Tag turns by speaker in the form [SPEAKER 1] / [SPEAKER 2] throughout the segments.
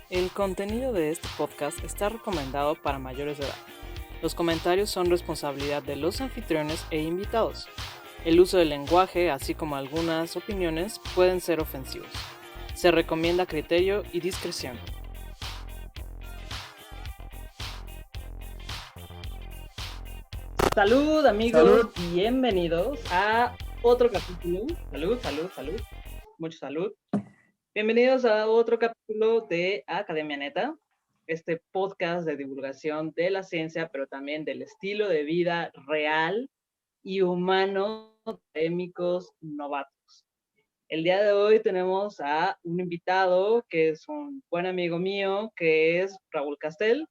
[SPEAKER 1] El contenido de este podcast está recomendado para mayores de edad. Los comentarios son responsabilidad de los anfitriones e invitados. El uso del lenguaje, así como algunas opiniones, pueden ser ofensivos. Se recomienda criterio y discreción. Salud amigos,
[SPEAKER 2] Salud.
[SPEAKER 1] bienvenidos a otro capítulo. Salud. Mucha salud. Bienvenidos a otro capítulo de Academia Neta, este podcast de divulgación de la ciencia, pero también del estilo de vida real y humano de académicos novatos. El día de hoy tenemos a un invitado que es un buen amigo mío, que es Raúl Castel.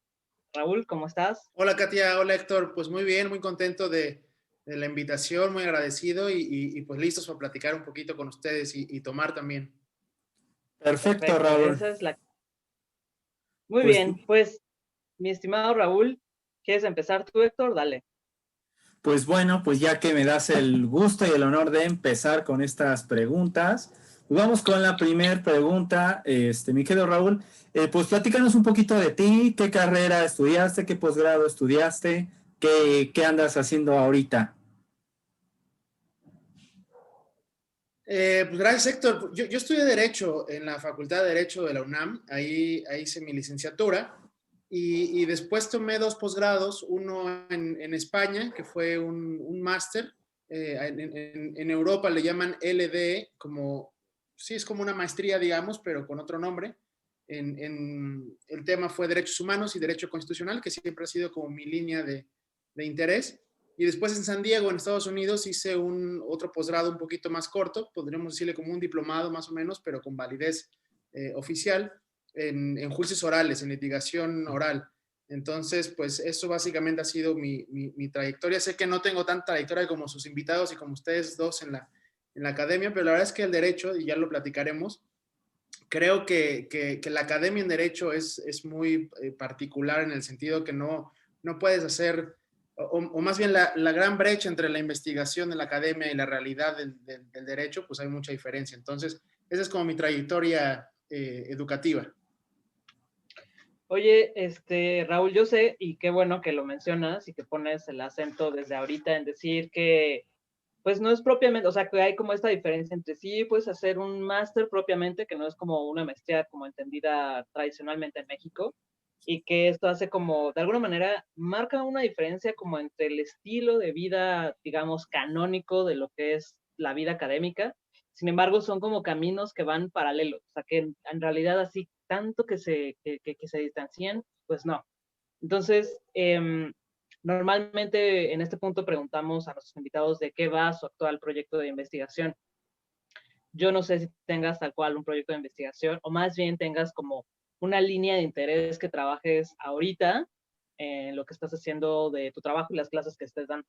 [SPEAKER 1] Raúl, ¿cómo estás?
[SPEAKER 2] Hola Katia, hola Héctor, pues muy bien, muy contento de la invitación, muy agradecido pues listos para platicar un poquito con ustedes y tomar también.
[SPEAKER 3] Perfecto,
[SPEAKER 1] Perfecto,
[SPEAKER 3] Raúl.
[SPEAKER 1] esa es la... Muy
[SPEAKER 3] Pues,
[SPEAKER 1] bien, pues, mi estimado Raúl, ¿quieres empezar tú, Héctor? Dale.
[SPEAKER 3] pues bueno, pues ya que me das el gusto y el honor de empezar con estas preguntas, pues vamos con la primera pregunta, mi querido Raúl. Pues platícanos un poquito de ti, qué carrera estudiaste, qué posgrado estudiaste, qué andas haciendo ahorita.
[SPEAKER 2] Pues gracias Héctor, yo estudié Derecho en la Facultad de Derecho de la UNAM, ahí hice mi licenciatura y después tomé dos posgrados, uno en España, que fue un máster, en Europa le llaman LDE, sí, es como una maestría, digamos, pero con otro nombre. El tema fue Derechos Humanos y Derecho Constitucional, que siempre ha sido como mi línea de interés. Y después en San Diego, en Estados Unidos, hice otro posgrado un poquito más corto, podríamos decirle como un diplomado más o menos, pero con validez oficial, en juicios orales, en litigación oral. Entonces, pues eso básicamente ha sido mi trayectoria. Sé que no tengo tanta trayectoria como sus invitados y como ustedes dos en la academia, pero la verdad es que el derecho, y ya lo platicaremos, creo que la academia en derecho es muy particular en el sentido que no puedes hacer, o más bien la gran brecha entre la investigación de la academia y la realidad del derecho, pues hay mucha diferencia. Entonces, esa es como mi trayectoria educativa.
[SPEAKER 1] Oye, Raúl, yo sé, y qué bueno que lo mencionas y que pones el acento desde ahorita en decir que, pues no es propiamente, o sea, que hay como esta diferencia entre sí, puedes hacer un máster propiamente, que no es como una maestría como entendida tradicionalmente en México, y que esto hace como, de alguna manera, marca una diferencia como entre el estilo de vida, digamos, canónico de lo que es la vida académica. Sin embargo, son como caminos que van paralelos, o sea, que en realidad así tanto que se distancien, pues no. Entonces, normalmente en este punto preguntamos a nuestros invitados de qué va su actual proyecto de investigación. Yo no sé si tengas tal cual un proyecto de investigación o más bien tengas como una línea de interés que trabajes ahorita en lo que estás haciendo de tu trabajo y las clases que estés dando.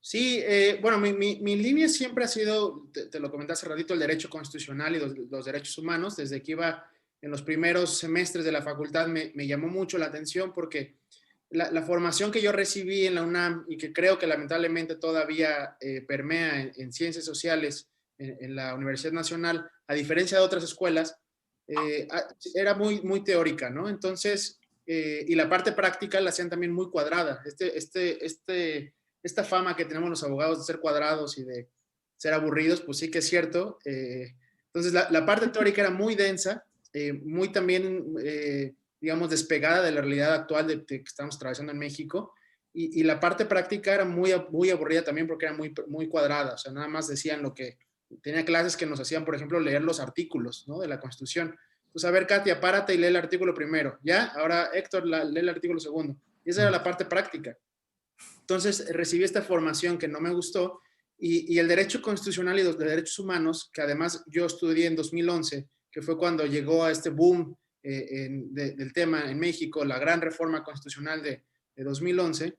[SPEAKER 2] Sí, bueno, mi línea siempre ha sido, te lo comenté hace ratito, el derecho constitucional y los derechos humanos. Desde que iba en los primeros semestres de la facultad me llamó mucho la atención porque la formación que yo recibí en la UNAM y que creo que lamentablemente todavía permea en ciencias sociales en la Universidad Nacional, a diferencia de otras escuelas, era muy teórica, ¿no? Entonces, y la parte práctica la hacían también muy cuadrada. Esta fama que tenemos los abogados de ser cuadrados y de ser aburridos, pues sí que es cierto. Entonces, la parte teórica era muy densa, muy también, digamos, despegada de la realidad actual de que estamos atravesando en México. Y la parte práctica era muy aburrida también porque era muy cuadrada. O sea, nada más decían lo que... Tenía clases que nos hacían, por ejemplo, leer los artículos, ¿no?, de la Constitución. Pues a ver, Katia, párate y lee el artículo primero. ¿Ya? Ahora, Héctor, lee el artículo segundo. Y esa era la parte práctica. Entonces recibí esta formación que no me gustó y el derecho constitucional y los derechos humanos, que además yo estudié en 2011, que fue cuando llegó a este boom del tema en México, la gran reforma constitucional de 2011,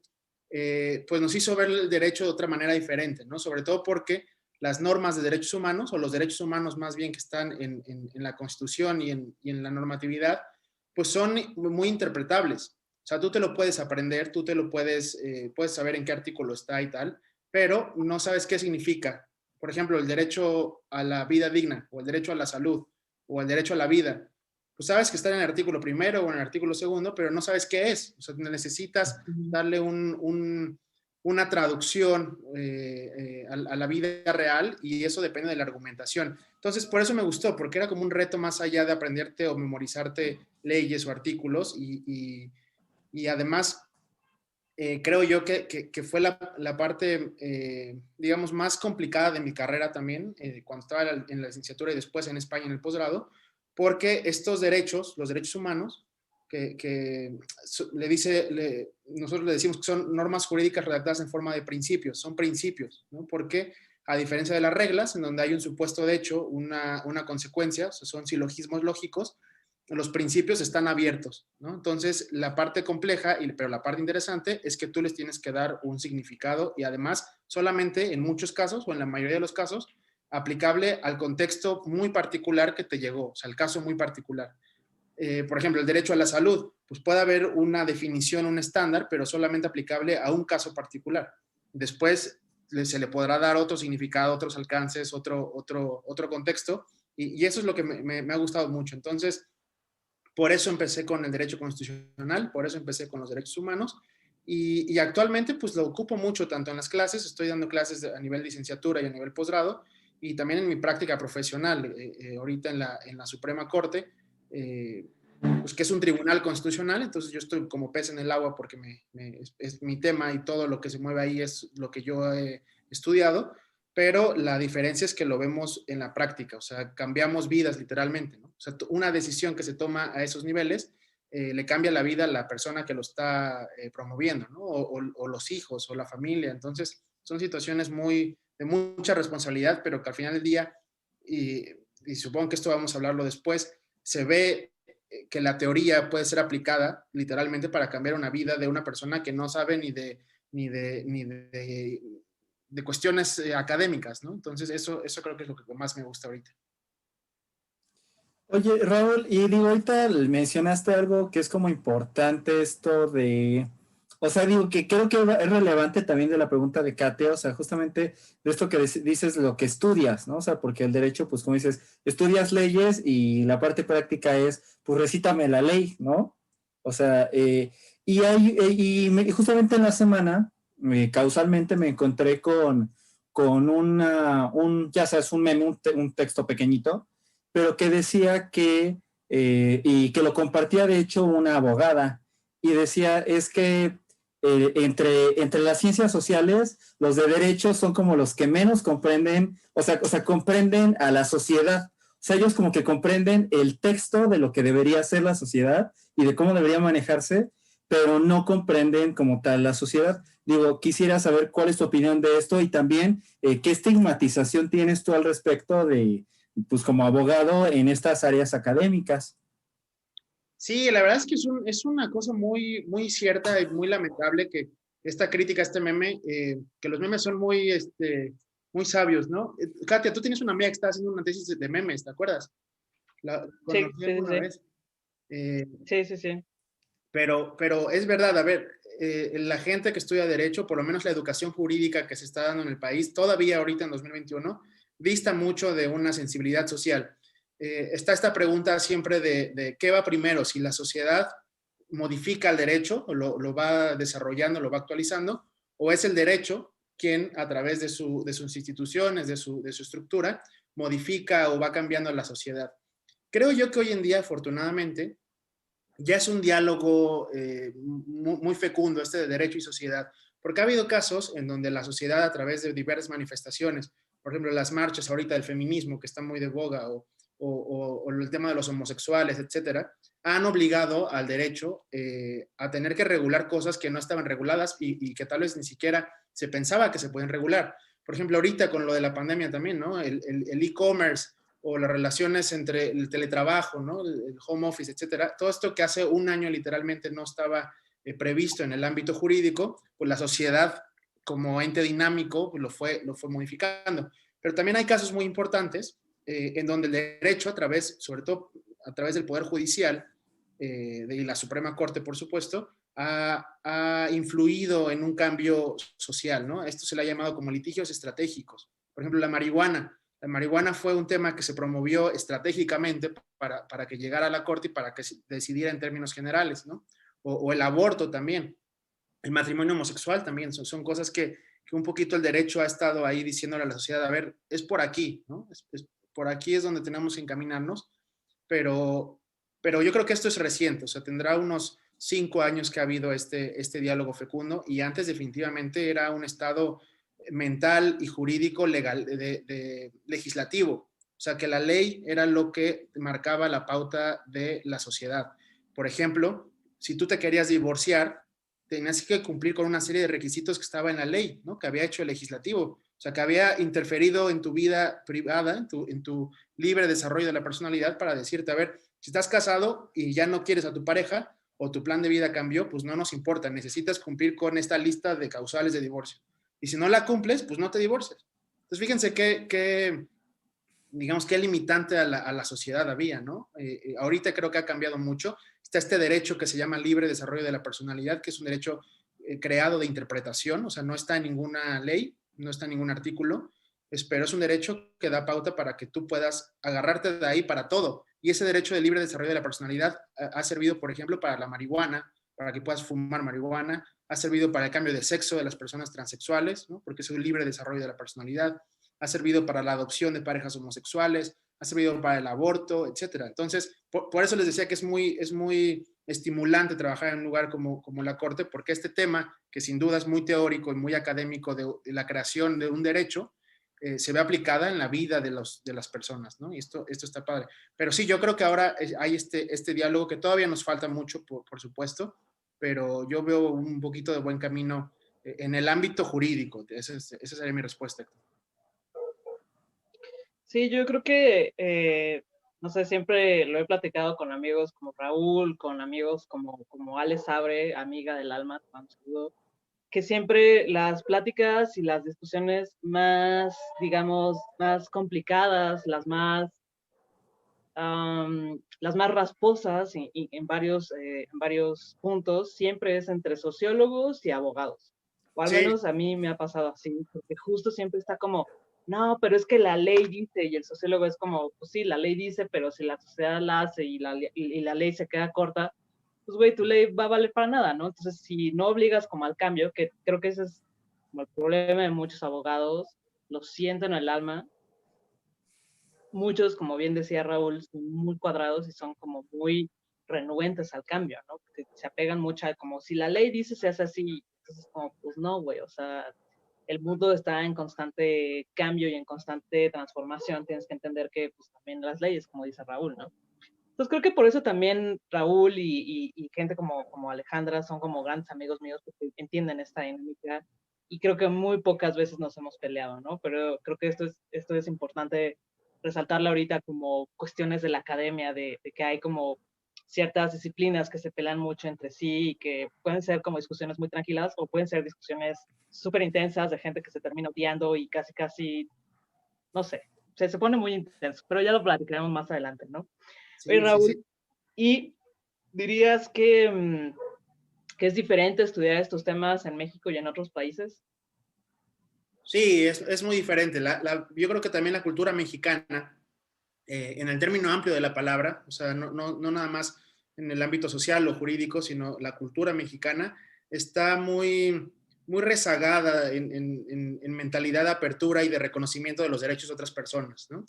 [SPEAKER 2] pues nos hizo ver el derecho de otra manera diferente, ¿no? Sobre todo porque las normas de derechos humanos, o los derechos humanos más bien que están en la Constitución y en la normatividad, pues son muy interpretables. O sea, tú te lo puedes aprender, tú te lo puedes saber en qué artículo está y tal, pero no sabes qué significa. Por ejemplo, el derecho a la vida digna, o el derecho a la salud, o el derecho a la vida. pues sabes que está en el artículo primero o en el artículo segundo, pero no sabes qué es. O sea, necesitas darle una traducción a la vida real, y eso depende de la argumentación. Entonces, por eso me gustó, porque era como un reto más allá de aprenderte o memorizarte leyes o artículos, y además creo yo que fue la parte, digamos, más complicada de mi carrera también, cuando estaba en la licenciatura y después en España en el posgrado, porque estos derechos, los derechos humanos, nosotros le decimos que son normas jurídicas redactadas en forma de principios, son principios, ¿no? Porque a diferencia de las reglas, en donde hay un supuesto de hecho, una consecuencia, o sea, son silogismos lógicos, los principios están abiertos, ¿no? Entonces, la parte compleja, pero la parte interesante es que tú les tienes que dar un significado, y además solamente en muchos casos, o en la mayoría de los casos, aplicable al contexto muy particular que te llegó, o sea, el caso muy particular. Por ejemplo, el derecho a la salud, pues puede haber una definición, un estándar, pero solamente aplicable a un caso particular. Después se le podrá dar otro significado, otros alcances, otro contexto, y eso es lo que me ha gustado mucho. Entonces, por eso empecé con el derecho constitucional, por eso empecé con los derechos humanos, y actualmente pues lo ocupo mucho tanto en las clases, estoy dando clases a nivel licenciatura y a nivel posgrado, y también en mi práctica profesional, ahorita en la Suprema Corte, pues que es un tribunal constitucional. Entonces yo estoy como pez en el agua, porque es mi tema, y todo lo que se mueve ahí es lo que yo he estudiado, pero la diferencia es que lo vemos en la práctica, o sea, cambiamos vidas literalmente, ¿no? O sea, una decisión que se toma a esos niveles le cambia la vida a la persona que lo está promoviendo, ¿no? O los hijos, o la familia. Entonces, son situaciones de mucha responsabilidad, pero que al final del día, y supongo que esto vamos a hablarlo después, se ve que la teoría puede ser aplicada literalmente para cambiar una vida de una persona que no sabe ni de cuestiones académicas, ¿no? Entonces, eso creo que es lo que más me gusta ahorita.
[SPEAKER 3] Oye, Raúl, y digo, ahorita mencionaste algo que es como importante esto de, o sea, digo que creo que es relevante también de la pregunta de Kate, o sea, justamente de esto que dices, lo que estudias, ¿no? O sea, porque el derecho, pues como dices, estudias leyes y la parte práctica es, pues recítame la ley, ¿no? O sea, y justamente en la semana, causalmente me encontré con ya sabes, un meme, un texto pequeñito, pero que decía y que lo compartía de hecho una abogada, y decía, es que entre las ciencias sociales, los de derecho son como los que menos comprenden, o sea, comprenden a la sociedad. O sea, ellos como que comprenden el texto de lo que debería ser la sociedad y de cómo debería manejarse, pero no comprenden como tal la sociedad. Digo, quisiera saber cuál es tu opinión de esto, y también qué estigmatización tienes tú al respecto de, pues como abogado en estas áreas académicas.
[SPEAKER 2] Sí, la verdad es que es una cosa muy, muy cierta y muy lamentable que esta crítica, este meme, que los memes son muy sabios, ¿no? Katia, tú tienes una amiga que está haciendo una tesis de memes, ¿te acuerdas? La
[SPEAKER 1] Sí,
[SPEAKER 2] conocí
[SPEAKER 1] sí,
[SPEAKER 2] alguna
[SPEAKER 1] sí.
[SPEAKER 2] vez. Eh,
[SPEAKER 1] Sí.
[SPEAKER 2] pero es verdad, a ver, la gente que estudia Derecho, por lo menos la educación jurídica que se está dando en el país, todavía ahorita en 2021, dista mucho de una sensibilidad social. Está esta pregunta siempre de qué va primero, si la sociedad modifica el derecho, o lo va desarrollando, lo va actualizando, o es el derecho quien, a través de sus instituciones, de su estructura, modifica o va cambiando la sociedad. Creo yo que hoy en día, afortunadamente, ya es un diálogo muy fecundo, este de derecho y sociedad, porque ha habido casos en donde la sociedad, a través de diversas manifestaciones, por ejemplo, las marchas ahorita del feminismo, que está muy de boga, o el tema de los homosexuales, etcétera, han obligado al derecho a tener que regular cosas que no estaban reguladas, y que tal vez ni siquiera se pensaba que se pueden regular. Por ejemplo, ahorita con lo de la pandemia también, ¿no? El e-commerce, o las relaciones entre el teletrabajo, ¿no? El home office, etcétera. Todo esto que hace un año literalmente no estaba previsto en el ámbito jurídico, pues la sociedad, como ente dinámico, pues lo fue modificando. Pero también hay casos muy importantes en donde el derecho, sobre todo a través del Poder Judicial, de la Suprema Corte, por supuesto, ha influido en un cambio social, ¿no? Esto se le ha llamado como litigios estratégicos. Por ejemplo, la marihuana. La marihuana fue un tema que se promovió estratégicamente para que llegara a la Corte y para que se decidiera en términos generales, ¿no? O el aborto también, el matrimonio homosexual también, son cosas que un poquito el derecho ha estado ahí diciéndole a la sociedad, a ver, es por aquí, ¿no? Por aquí es donde tenemos que encaminarnos, pero, pero yo creo que esto es reciente, o sea, tendrá unos 5 años que ha habido este diálogo fecundo, y antes definitivamente era un estado mental y jurídico legal, legislativo. O sea, que la ley era lo que marcaba la pauta de la sociedad. Por ejemplo, si tú te querías divorciar, tenías que cumplir con una serie de requisitos que estaba en la ley, ¿no? Que había hecho el legislativo. O sea, que había interferido en tu vida privada, en tu libre desarrollo de la personalidad, para decirte, a ver, si estás casado y ya no quieres a tu pareja o tu plan de vida cambió, pues no nos importa, necesitas cumplir con esta lista de causales de divorcio. Y si no la cumples, pues no te divorcias. Entonces, fíjense digamos, qué limitante a la sociedad había, ¿no? Ahorita creo que ha cambiado mucho. Está este derecho que se llama libre desarrollo de la personalidad, que es un derecho creado de interpretación, o sea, no está en ninguna ley, no está en ningún artículo, pero es un derecho que da pauta para que tú puedas agarrarte de ahí para todo. Y ese derecho de libre desarrollo de la personalidad ha servido, por ejemplo, para la marihuana, para que puedas fumar marihuana, ha servido para el cambio de sexo de las personas transexuales, ¿no? Porque es un libre desarrollo de la personalidad, ha servido para la adopción de parejas homosexuales, ha servido para el aborto, etcétera. Entonces, por eso les decía que es muy estimulante trabajar en un lugar como la Corte, porque este tema, que sin duda es muy teórico y muy académico de la creación de un derecho, se ve aplicada en la vida de las personas, ¿no? Y esto está padre. Pero sí, yo creo que ahora hay este diálogo que todavía nos falta mucho, por supuesto, pero yo veo un poquito de buen camino en el ámbito jurídico. Esa sería mi respuesta.
[SPEAKER 1] Sí, yo creo que, no sé, siempre lo he platicado con amigos como Raúl, con amigos como Ale Sabre, amiga del alma, te mando un saludo, que siempre las pláticas y las discusiones más, digamos, más complicadas, las más rasposas y en varios puntos, siempre es entre sociólogos y abogados. O al
[SPEAKER 2] Sí,
[SPEAKER 1] menos a mí me ha pasado así, porque justo siempre está como, no, pero es que la ley dice, y el sociólogo es como, pues sí, la ley dice, pero si la sociedad la hace y la ley se queda corta, pues güey, tu ley va a valer para nada, ¿no? Entonces, si no obligas como al cambio, que creo que ese es como el problema de muchos abogados, lo sienten en el alma, muchos, como bien decía Raúl, son muy cuadrados y son como muy renuentes al cambio, ¿no? Porque se apegan mucho a como si la ley dice se hace así, entonces como, pues no, güey, o sea, el mundo está en constante cambio y en constante transformación, tienes que entender que pues también las leyes, como dice Raúl, ¿no? Entonces creo que por eso también Raúl y gente como Alejandra son como grandes amigos míos porque entienden esta dinámica y creo que muy pocas veces nos hemos peleado, ¿no? Pero creo que esto es importante resaltarlo ahorita como cuestiones de la academia, de que hay como ciertas disciplinas que se pelean mucho entre sí y que pueden ser como discusiones muy tranquilas o pueden ser discusiones súper intensas de gente que se termina odiando y casi, no sé, se pone muy intenso, pero ya lo platicaremos más adelante, ¿no? Oye,
[SPEAKER 2] sí, sí,
[SPEAKER 1] Raúl,
[SPEAKER 2] sí.
[SPEAKER 1] ¿y dirías que es diferente estudiar estos temas en México y en otros países?
[SPEAKER 2] Sí, es muy diferente. Yo creo que también la cultura mexicana, en el término amplio de la palabra, o sea, no nada más en el ámbito social o jurídico, sino la cultura mexicana está muy rezagada en mentalidad de apertura y de reconocimiento de los derechos de otras personas, ¿no?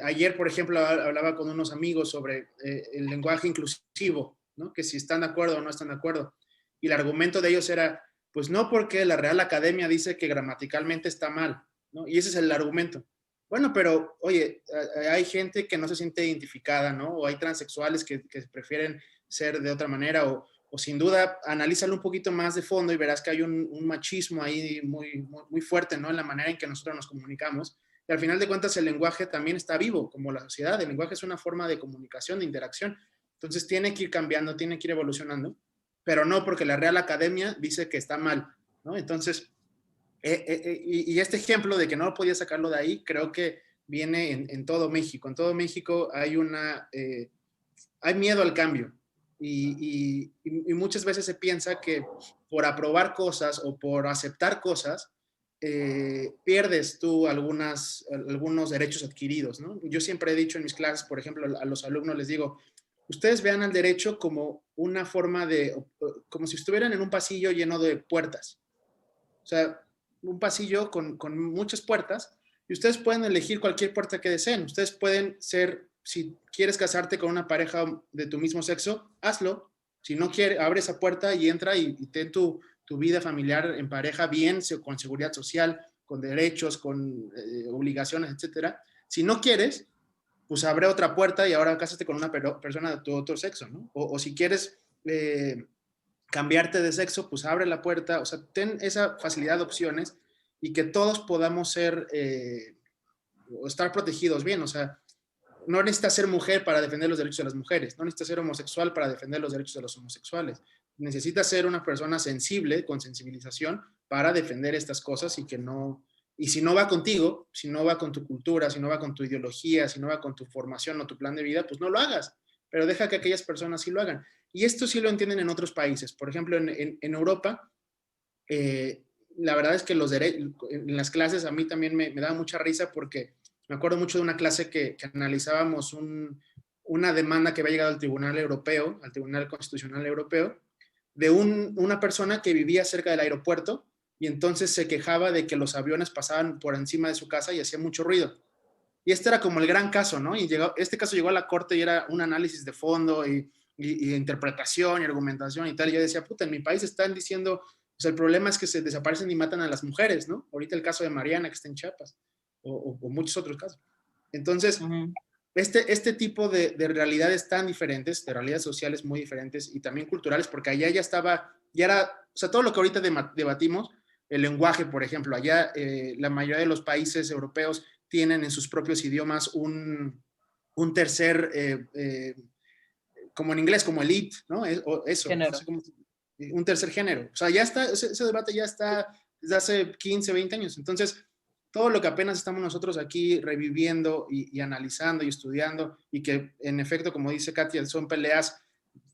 [SPEAKER 2] Ayer, por ejemplo, hablaba con unos amigos sobre el lenguaje inclusivo, ¿no? Que si están de acuerdo o no están de acuerdo. Y el argumento de ellos era, pues no, porque la Real Academia dice que gramaticalmente está mal, ¿no? Y ese es el argumento. Bueno, pero oye, hay gente que no se siente identificada, ¿no? O hay transexuales que prefieren ser de otra manera, o sin duda, analízalo un poquito más de fondo y verás que hay un machismo ahí muy fuerte, ¿no? En la manera en que nosotros nos comunicamos. Y al final de cuentas, el lenguaje también está vivo, como la sociedad. El lenguaje es una forma de comunicación, de interacción. Entonces, tiene que ir cambiando, tiene que ir evolucionando, pero no porque la Real Academia dice que está mal, ¿no? Entonces, y este ejemplo de que no podía sacarlo de ahí, creo que viene en todo México. En todo México hay miedo al cambio. Y muchas veces se piensa que por aprobar cosas o por aceptar cosas, pierdes tú algunos derechos adquiridos, ¿no? Yo siempre he dicho en mis clases, por ejemplo, a los alumnos les digo, ustedes vean al derecho como una forma como si estuvieran en un pasillo lleno de puertas. O sea, un pasillo con muchas puertas, y ustedes pueden elegir cualquier puerta que deseen. Ustedes pueden ser, si quieres casarte con una pareja de tu mismo sexo, hazlo. Si no quieres, abre esa puerta y entra y ten tu vida familiar en pareja bien, con seguridad social, con derechos, con obligaciones, etcétera. Si no quieres, pues abre otra puerta y ahora cásate con una persona de tu otro sexo, ¿no? O si quieres cambiarte de sexo, pues abre la puerta, o sea, ten esa facilidad de opciones y que todos podamos ser, o estar protegidos bien, o sea, no necesitas ser mujer para defender los derechos de las mujeres, no necesitas ser homosexual para defender los derechos de los homosexuales, necesitas ser una persona sensible, con sensibilización, para defender estas cosas y que no, y si no va contigo, si no va con tu cultura, si no va con tu ideología, si no va con tu formación o tu plan de vida, pues no lo hagas, pero deja que aquellas personas sí lo hagan. Y esto sí lo entienden en otros países. Por ejemplo, en Europa, la verdad es que en las clases a mí también me da mucha risa porque me acuerdo mucho de una clase que analizábamos una demanda que había llegado al Tribunal Europeo, al Tribunal Constitucional Europeo, de una persona que vivía cerca del aeropuerto y entonces se quejaba de que los aviones pasaban por encima de su casa y hacía mucho ruido. Y este era como el gran caso, ¿no? Y este caso llegó a la corte y era un análisis de fondo y interpretación y argumentación y tal. Y yo decía, puta, en mi país están diciendo, pues el problema es que se desaparecen y matan a las mujeres, ¿no? Ahorita el caso de Mariana que está en Chiapas o muchos otros casos. Entonces, este tipo de realidades tan diferentes, de realidades sociales muy diferentes y también culturales, porque allá ya era, o sea, todo lo que ahorita debatimos, el lenguaje, por ejemplo, allá la mayoría de los países europeos tienen en sus propios idiomas un tercer como en inglés, como elite, ¿no? Eso, no sé cómo, un tercer género. O sea, ya está, ese debate ya está desde hace 15, 20 años. Entonces, todo lo que apenas estamos nosotros aquí reviviendo y analizando y estudiando, y que en efecto, como dice Katia, son peleas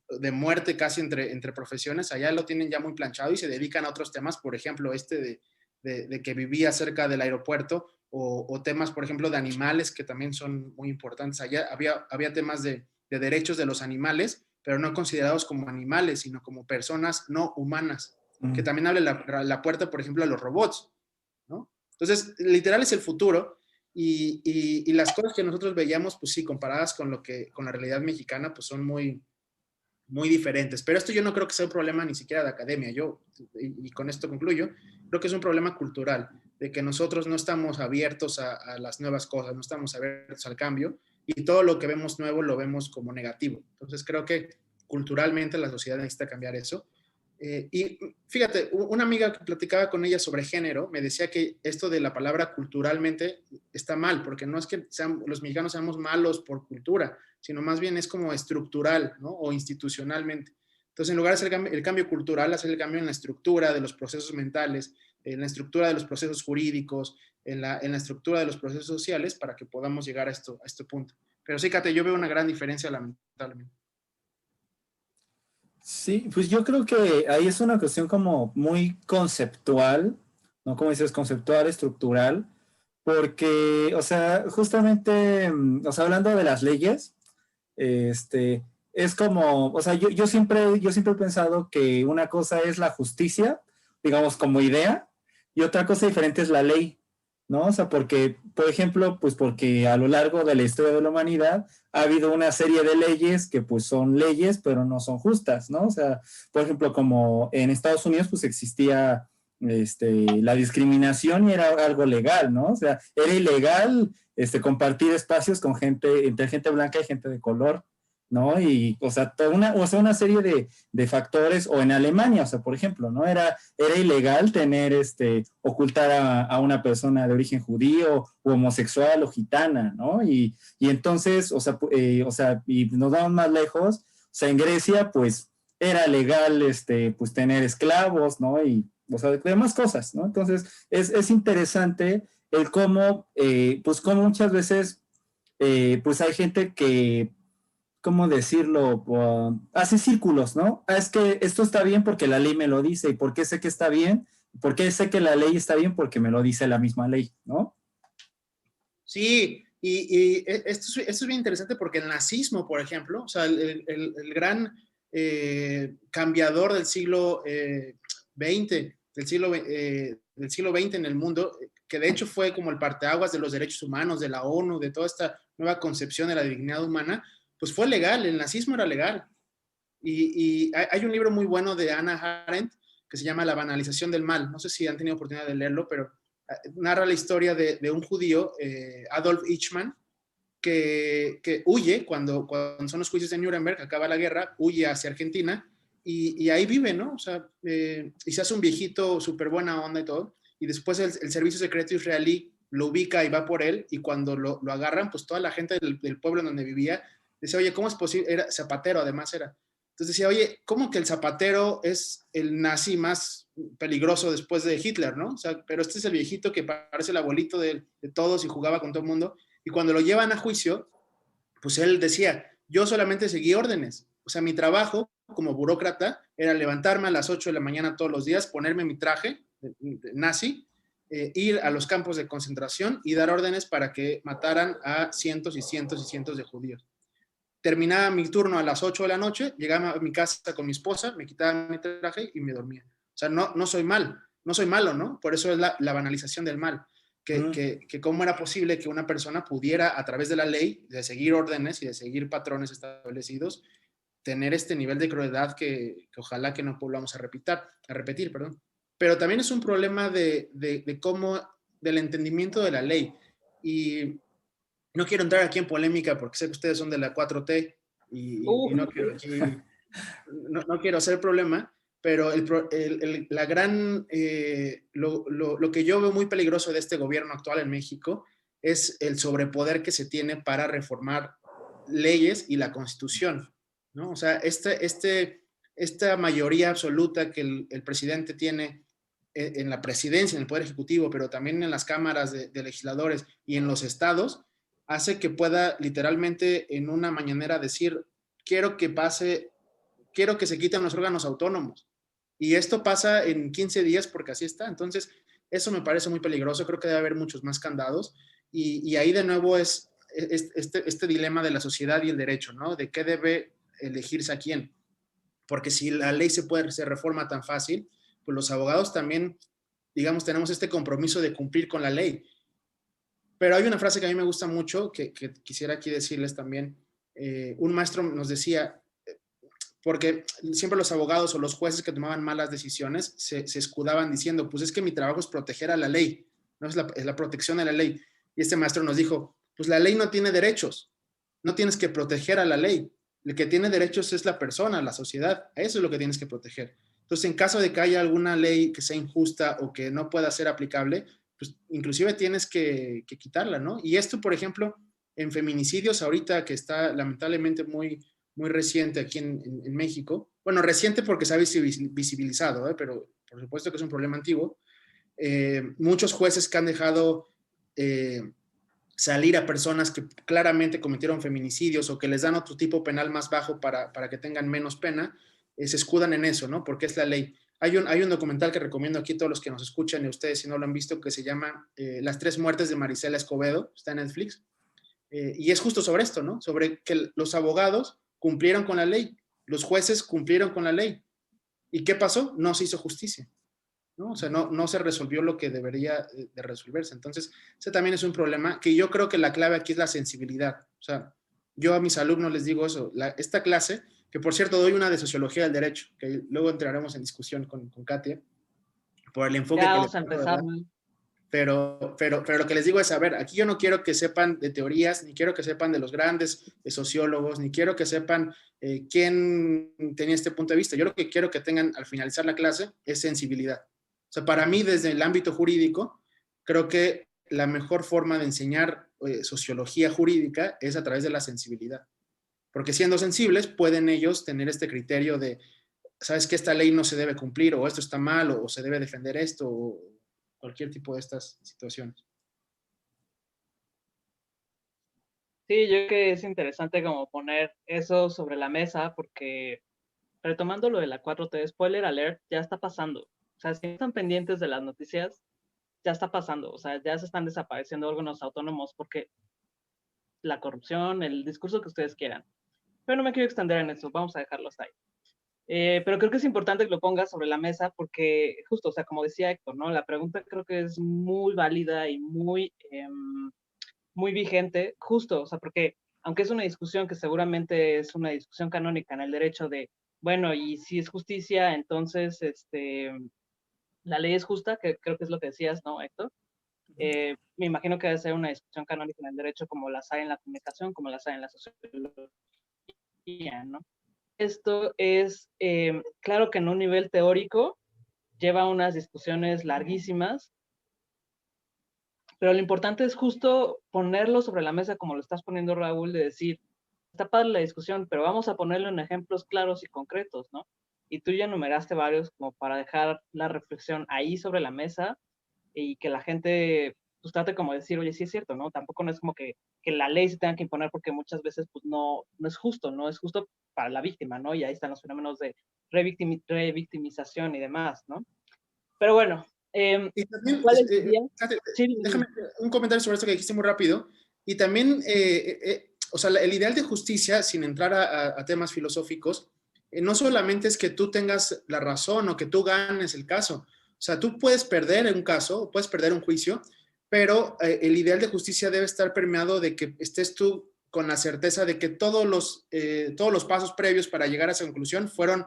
[SPEAKER 2] de muerte casi entre profesiones, allá lo tienen ya muy planchado y se dedican a otros temas, por ejemplo, de que vivía cerca del aeropuerto, o temas, por ejemplo, de animales, que también son muy importantes. Allá había temas de derechos de los animales, pero no considerados como animales, sino como personas no humanas, que también abre la puerta, por ejemplo, a los robots, ¿no? Entonces, literal es el futuro, y las cosas que nosotros veíamos, pues sí, comparadas con la realidad mexicana, pues son muy, muy diferentes. Pero esto yo no creo que sea un problema ni siquiera de academia. Y con esto concluyo, creo que es un problema cultural, de que nosotros no estamos abiertos a las nuevas cosas, no estamos abiertos al cambio, y todo lo que vemos nuevo lo vemos como negativo. Entonces creo que culturalmente la sociedad necesita cambiar eso. Y fíjate, una amiga que platicaba con ella sobre género me decía que esto de la palabra culturalmente está mal, porque no es que los mexicanos seamos malos por cultura, sino más bien es como estructural, ¿no? O institucionalmente. Entonces, en lugar de hacer el cambio cultural, hacer el cambio en la estructura de los procesos mentales, en la estructura de los procesos jurídicos, en la estructura de los procesos sociales, para que podamos llegar a este punto. Pero sí, Kate, yo veo una gran diferencia, lamentablemente.
[SPEAKER 3] Sí, pues yo creo que ahí es una cuestión como muy conceptual, ¿no? Como dices, conceptual, estructural, porque, o sea, justamente, o sea, hablando de las leyes, es como, o sea, yo siempre he pensado que una cosa es la justicia, digamos, como idea, y otra cosa diferente es la ley, ¿no? O sea, porque, por ejemplo, pues porque a lo largo de la historia de la humanidad ha habido una serie de leyes que pues son leyes, pero no son justas, ¿no? O sea, por ejemplo, como en Estados Unidos pues existía la discriminación y era algo legal, ¿no? O sea, era ilegal compartir espacios con entre gente blanca y gente de color, ¿no? Y, o sea, una serie de factores, o en Alemania, o sea, por ejemplo, ¿no? Era ilegal ocultar a una persona de origen judío, o homosexual, o gitana, ¿no? Y entonces, o sea, y nos vamos más lejos, o sea, en Grecia, pues, era legal, pues, tener esclavos, ¿no? Y, o sea, demás cosas, ¿no? Entonces, es interesante el cómo, pues, cómo muchas veces, pues, hay gente que, ¿cómo decirlo? Hace círculos, ¿no? Es que esto está bien porque la ley me lo dice, y porque sé que está bien, ¿por qué sé que la ley está bien? Porque me lo dice la misma ley, ¿no?
[SPEAKER 2] Sí, y esto es bien interesante porque el nazismo, por ejemplo, o sea, el gran cambiador del siglo XX, del siglo XX en el mundo, que de hecho fue como el parteaguas de los derechos humanos, de la ONU, de toda esta nueva concepción de la dignidad humana, pues fue legal, el nazismo era legal. Y hay un libro muy bueno de Hannah Arendt que se llama La banalización del mal. No sé si han tenido oportunidad de leerlo, pero narra la historia de un judío, Adolf Eichmann, que huye cuando son los juicios de Nuremberg, acaba la guerra, huye hacia Argentina y ahí vive, ¿no? O sea, y se hace un viejito súper buena onda y todo. Y después el servicio secreto israelí lo ubica y va por él. Y cuando lo agarran, pues toda la gente del pueblo en donde vivía decía, oye, ¿cómo es posible? Era zapatero, además era. Entonces decía, oye, ¿cómo que el zapatero es el nazi más peligroso después de Hitler, ¿no? O sea, pero este es el viejito que parece el abuelito de todos y jugaba con todo el mundo. Y cuando lo llevan a juicio, pues él decía, yo solamente seguí órdenes. O sea, mi trabajo como burócrata era levantarme a las 8 de la mañana todos los días, ponerme mi traje de nazi, ir a los campos de concentración y dar órdenes para que mataran a cientos y cientos y cientos de judíos. Terminaba mi turno a las 8 de la noche, llegaba a mi casa con mi esposa, me quitaba mi traje y me dormía. O sea, no soy mal, no soy malo, ¿no? Por eso es la banalización del mal. Que cómo era posible que una persona pudiera, a través de la ley, de seguir órdenes y de seguir patrones establecidos, tener este nivel de crueldad que ojalá que no volvamos a repetir, perdón. Pero también es un problema de cómo, del entendimiento de la ley. Y no quiero entrar aquí en polémica porque sé que ustedes son de la 4T y no quiero aquí, no quiero hacer problema, pero la gran, lo que yo veo muy peligroso de este gobierno actual en México es el sobrepoder que se tiene para reformar leyes y la Constitución, ¿no? O sea, esta mayoría absoluta que el presidente tiene en la presidencia, en el Poder Ejecutivo, pero también en las cámaras de legisladores y en los estados, hace que pueda literalmente en una mañanera decir, quiero que pase, quiero que se quiten los órganos autónomos. Y esto pasa en 15 días porque así está. Entonces, eso me parece muy peligroso. Creo que debe haber muchos más candados. Y ahí de nuevo es este dilema de la sociedad y el derecho, ¿no? De qué debe elegirse a quién. Porque si la ley se reforma tan fácil, pues los abogados también, digamos, tenemos este compromiso de cumplir con la ley. Pero hay una frase que a mí me gusta mucho, que quisiera aquí decirles también. Un maestro nos decía, porque siempre los abogados o los jueces que tomaban malas decisiones se escudaban diciendo, pues es que mi trabajo es proteger a la ley, no es la protección de la ley. Y este maestro nos dijo, pues la ley no tiene derechos, no tienes que proteger a la ley, el que tiene derechos es la persona, la sociedad, eso es lo que tienes que proteger. Entonces, en caso de que haya alguna ley que sea injusta o que no pueda ser aplicable, pues inclusive tienes que quitarla, ¿no? Y esto, por ejemplo, en feminicidios ahorita que está lamentablemente muy reciente aquí en México. Bueno, reciente porque se ha visibilizado, pero por supuesto que es un problema antiguo. Muchos jueces que han dejado salir a personas que claramente cometieron feminicidios o que les dan otro tipo penal más bajo para que tengan menos pena, se escudan en eso, ¿no? Porque es la ley. Hay un documental que recomiendo aquí a todos los que nos escuchan y a ustedes si no lo han visto, que se llama Las 3 muertes de Marisela Escobedo, está en Netflix, y es justo sobre esto, ¿no? Sobre que los abogados cumplieron con la ley, los jueces cumplieron con la ley. ¿Y qué pasó? No se hizo justicia, ¿no? O sea, no se resolvió lo que debería de resolverse. Entonces, ese también es un problema que yo creo que la clave aquí es la sensibilidad. O sea, yo a mis alumnos les digo eso, esta clase, que por cierto doy una de sociología del derecho, que luego entraremos en discusión con Katia, por el enfoque
[SPEAKER 1] Ya
[SPEAKER 2] que
[SPEAKER 1] vamos a
[SPEAKER 2] les puedo
[SPEAKER 1] empezar,
[SPEAKER 2] dar.
[SPEAKER 1] ¿no?
[SPEAKER 2] Pero lo que les digo es, a ver, aquí yo no quiero que sepan de teorías, ni quiero que sepan de los grandes sociólogos, ni quiero que sepan quién tenía este punto de vista. Yo lo que quiero que tengan al finalizar la clase es sensibilidad. O sea, para mí, desde el ámbito jurídico, creo que la mejor forma de enseñar sociología jurídica es a través de la sensibilidad. Porque siendo sensibles, pueden ellos tener este criterio de, sabes que esta ley no se debe cumplir, o esto está mal, o se debe defender esto, o cualquier tipo de estas situaciones.
[SPEAKER 1] Sí, yo creo que es interesante como poner eso sobre la mesa porque retomando lo de la 4T, spoiler alert, ya está pasando. O sea, si no están pendientes de las noticias, ya está pasando, o sea, ya se están desapareciendo órganos autónomos porque la corrupción, el discurso que ustedes quieran. Pero no me quiero extender en eso, vamos a dejarlo hasta ahí. Pero creo que es importante que lo pongas sobre la mesa porque justo, o sea, como decía Héctor, ¿no? La pregunta creo que es muy válida y muy vigente, justo, o sea, porque aunque es una discusión que seguramente es una discusión canónica en el derecho de, bueno, y si es justicia, entonces, la ley es justa, que creo que es lo que decías, ¿no, Héctor? Me imagino que debe ser una discusión canónica en el derecho como las hay en la comunicación, como las hay en la sociología, ¿no? Esto es, claro que en un nivel teórico lleva unas discusiones larguísimas, pero lo importante es justo ponerlo sobre la mesa como lo estás poniendo, Raúl, de decir, está padre la discusión, pero vamos a ponerlo en ejemplos claros y concretos, ¿no? Y tú ya enumeraste varios como para dejar la reflexión ahí sobre la mesa y que la gente pues trate como de decir, oye, sí es cierto, ¿no? Tampoco no es como que la ley se tenga que imponer porque muchas veces pues no es justo, no es justo para la víctima, ¿no? Y ahí están los fenómenos de revictimización y demás, ¿no? Pero bueno,
[SPEAKER 2] Y también,
[SPEAKER 1] ¿cuáles serían? Sí,
[SPEAKER 2] déjame un comentario sobre esto que dijiste muy rápido. Y también, o sea, el ideal de justicia, sin entrar a temas filosóficos, no solamente es que tú tengas la razón o que tú ganes el caso. O sea, tú puedes perder un caso, puedes perder un juicio, pero el ideal de justicia debe estar permeado de que estés tú con la certeza de que todos los pasos previos para llegar a esa conclusión fueron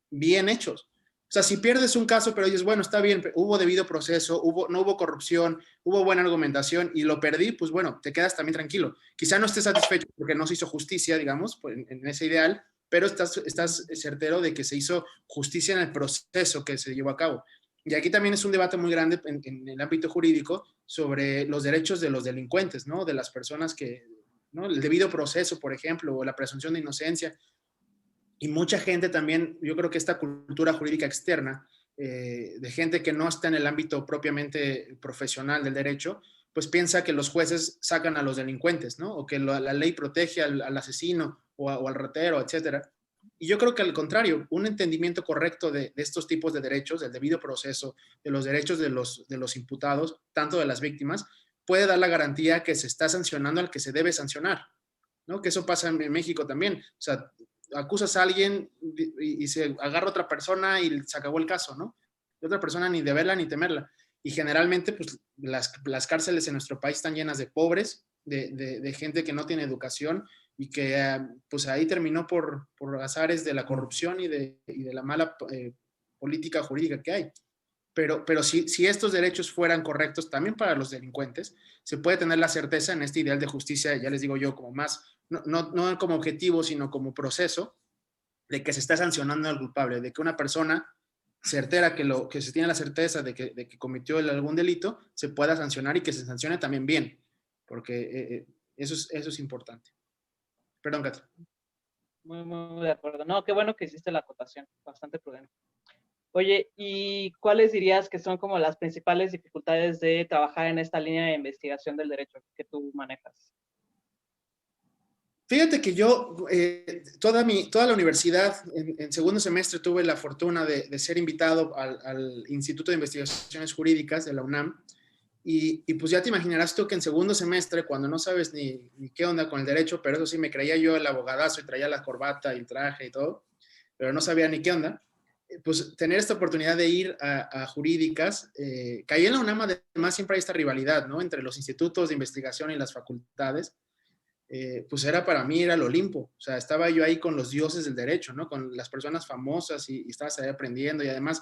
[SPEAKER 2] bien hechos. O sea, si pierdes un caso, pero dices, bueno, está bien, hubo debido proceso, no hubo corrupción, hubo buena argumentación y lo perdí, pues bueno, te quedas también tranquilo. Quizá no estés satisfecho porque no se hizo justicia, digamos, pues, en ese ideal, pero estás certero de que se hizo justicia en el proceso que se llevó a cabo. Y aquí también es un debate muy grande en el ámbito jurídico sobre los derechos de los delincuentes, ¿no? De las personas que, ¿no? El debido proceso, por ejemplo, o la presunción de inocencia. Y mucha gente también, yo creo que esta cultura jurídica externa, de gente que no está en el ámbito propiamente profesional del derecho, pues piensa que los jueces sacan a los delincuentes, ¿no? O que la ley protege al asesino o al ratero, etcétera. Y yo creo que al contrario, un entendimiento correcto de estos tipos de derechos, del debido proceso, de los derechos de los imputados, tanto de las víctimas, puede dar la garantía que se está sancionando al que se debe sancionar, ¿no? Que eso pasa en México también. O sea, acusas a alguien y se agarra a otra persona y se acabó el caso, ¿no? Y otra persona ni de verla ni temerla. Y generalmente, pues, las cárceles en nuestro país están llenas de pobres, de gente que no tiene educación y que, pues, ahí terminó por azares de la corrupción y de la mala política jurídica que hay. Pero si estos derechos fueran correctos también para los delincuentes, se puede tener la certeza en este ideal de justicia, ya les digo yo, como más, no como objetivo, sino como proceso, de que se está sancionando al culpable, de que una persona certera, que se tiene la certeza de que cometió algún delito, se pueda sancionar y que se sancione también bien, porque eso es importante. Perdón, Cata.
[SPEAKER 1] muy de acuerdo. No, qué bueno que hiciste la acotación, bastante prudente. Oye, ¿y cuáles dirías que son como las principales dificultades de trabajar en esta línea de investigación del derecho que tú manejas?
[SPEAKER 2] Fíjate que yo, toda la universidad, en segundo semestre tuve la fortuna de ser invitado al Instituto de Investigaciones Jurídicas de la UNAM. Y pues ya te imaginarás tú que en segundo semestre, cuando no sabes ni qué onda con el derecho, pero eso sí, me creía yo el abogadazo y traía la corbata y el traje y todo, pero no sabía ni qué onda, pues tener esta oportunidad de ir a jurídicas, caí en la UNAM, además siempre hay esta rivalidad, ¿no? Entre los institutos de investigación y las facultades. Pues era para mí, era el Olimpo. O sea, estaba yo ahí con los dioses del derecho, ¿no? Con las personas famosas y estabas ahí aprendiendo y además,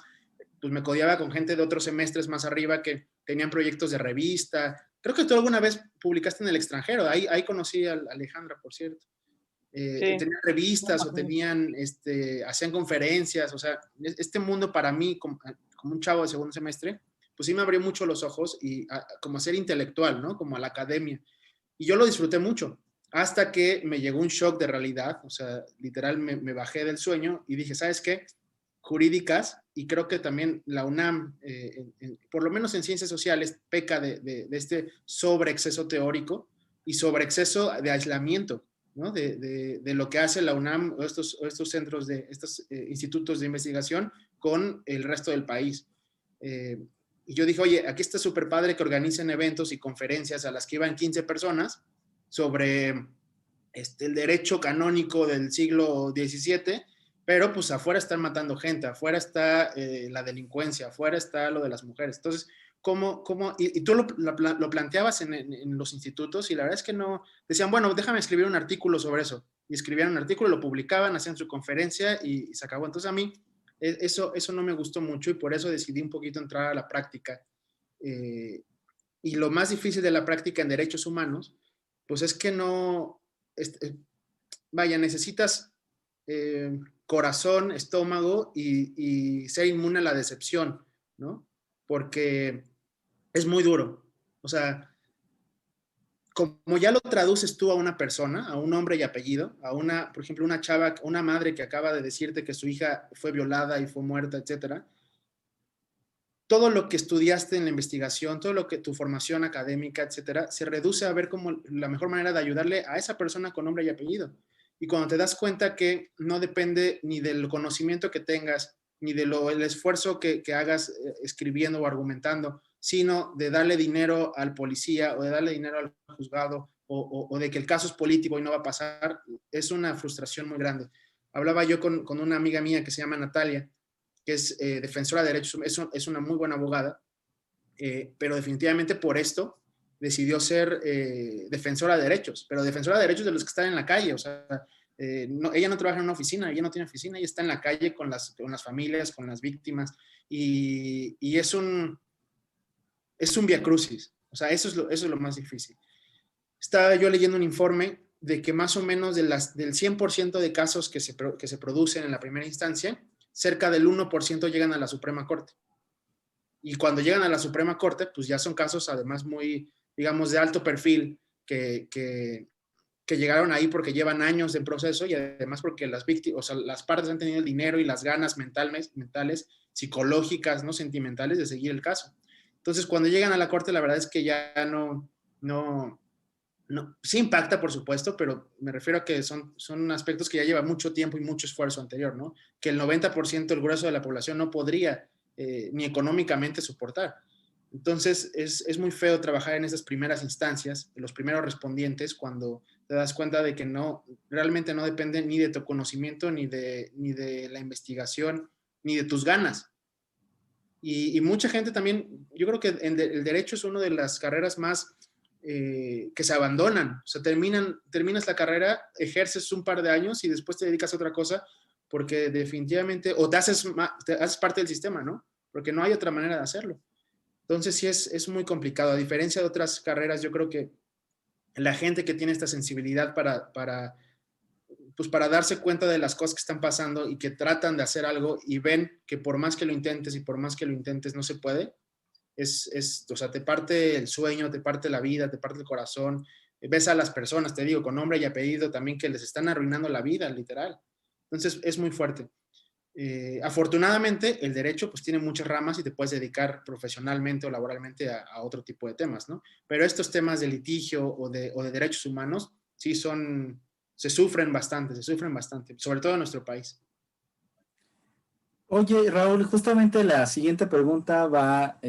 [SPEAKER 2] pues me codiaba con gente de otros semestres más arriba que tenían proyectos de revista. Creo que tú alguna vez publicaste en el extranjero. Ahí conocí a Alejandra, por cierto.
[SPEAKER 1] Sí.
[SPEAKER 2] Tenían revistas o hacían conferencias. O sea, este mundo para mí, como un chavo de segundo semestre, pues sí me abrió mucho los ojos y como a ser intelectual, ¿no? Como a la academia. Y yo lo disfruté mucho hasta que me llegó un shock de realidad, o sea, literal me bajé del sueño y dije, ¿sabes qué? Jurídicas, y creo que también la UNAM, por lo menos en ciencias sociales, peca de este sobreexceso teórico y sobreexceso de aislamiento, ¿no? De lo que hace la UNAM o estos centros, estos institutos de investigación con el resto del país. Y yo dije, oye, aquí está súper padre que organicen eventos y conferencias a las que iban 15 personas sobre el derecho canónico del siglo XVII, pero pues afuera están matando gente, afuera está la delincuencia, afuera está lo de las mujeres. Entonces, y tú lo planteabas en los institutos y la verdad es que no, decían, bueno, déjame escribir un artículo sobre eso. Y escribían un artículo, lo publicaban, hacían su conferencia y se acabó. Entonces a mí eso no me gustó mucho y por eso decidí un poquito entrar a la práctica. Y lo más difícil de la práctica en derechos humanos, pues es que no, vaya, necesitas corazón, estómago y ser inmune a la decepción, ¿no? Porque es muy duro. O sea, como ya lo traduces tú a una persona, a un nombre y apellido, a una, por ejemplo, una chava, una madre que acaba de decirte que su hija fue violada y fue muerta, etcétera, todo lo que estudiaste en la investigación, todo lo que tu formación académica, etcétera, se reduce a ver como la mejor manera de ayudarle a esa persona con nombre y apellido. Y cuando te das cuenta que no depende ni del conocimiento que tengas, ni del esfuerzo que hagas escribiendo o argumentando, sino de darle dinero al policía o de darle dinero al juzgado o de que el caso es político y no va a pasar, es una frustración muy grande. Hablaba yo con una amiga mía que se llama Natalia, que es defensora de derechos, es una muy buena abogada, pero definitivamente por esto decidió ser defensora de derechos, pero defensora de derechos de los que están en la calle, o sea, ella no trabaja en una oficina, ella no tiene oficina, ella está en la calle con las familias, con las víctimas, y es un viacrucis, o sea, eso es lo más difícil. Estaba yo leyendo un informe de que más o menos del 100% de casos que se producen en la primera instancia, cerca del 1% llegan a la Suprema Corte. Y cuando llegan a la Suprema Corte, pues ya son casos además muy, digamos, de alto perfil que llegaron ahí porque llevan años en proceso y además porque las víctimas, o sea, las partes han tenido el dinero y las ganas mentales, psicológicas, no sentimentales de seguir el caso. Entonces, cuando llegan a la Corte, la verdad es que ya no, sí impacta, por supuesto, pero me refiero a que son aspectos que ya lleva mucho tiempo y mucho esfuerzo anterior, ¿no? Que el 90%, el grueso de la población, no podría ni económicamente soportar. Entonces, es muy feo trabajar en esas primeras instancias, en los primeros respondientes, cuando te das cuenta de que realmente no depende ni de tu conocimiento, ni de la investigación, ni de tus ganas. Y mucha gente también, yo creo que el derecho es una de las carreras más que se abandonan. O sea, terminas la carrera, ejerces un par de años y después te dedicas a otra cosa porque definitivamente, o te haces parte del sistema, ¿no? Porque no hay otra manera de hacerlo. Entonces sí es muy complicado. A diferencia de otras carreras, yo creo que la gente que tiene esta sensibilidad pues para darse cuenta de las cosas que están pasando y que tratan de hacer algo y ven que por más que lo intentes y por más que lo intentes no se puede, o sea, te parte el sueño, te parte la vida, te parte el corazón. Ves a las personas, te digo, con nombre y apellido también que les están arruinando la vida, literal. Entonces es muy fuerte. Afortunadamente, el derecho pues tiene muchas ramas y te puedes dedicar profesionalmente o laboralmente a otro tipo de temas, ¿no? Pero estos temas de litigio o de derechos humanos sí se sufren bastante, sobre todo en nuestro país.
[SPEAKER 3] Oye, Raúl, justamente la siguiente pregunta va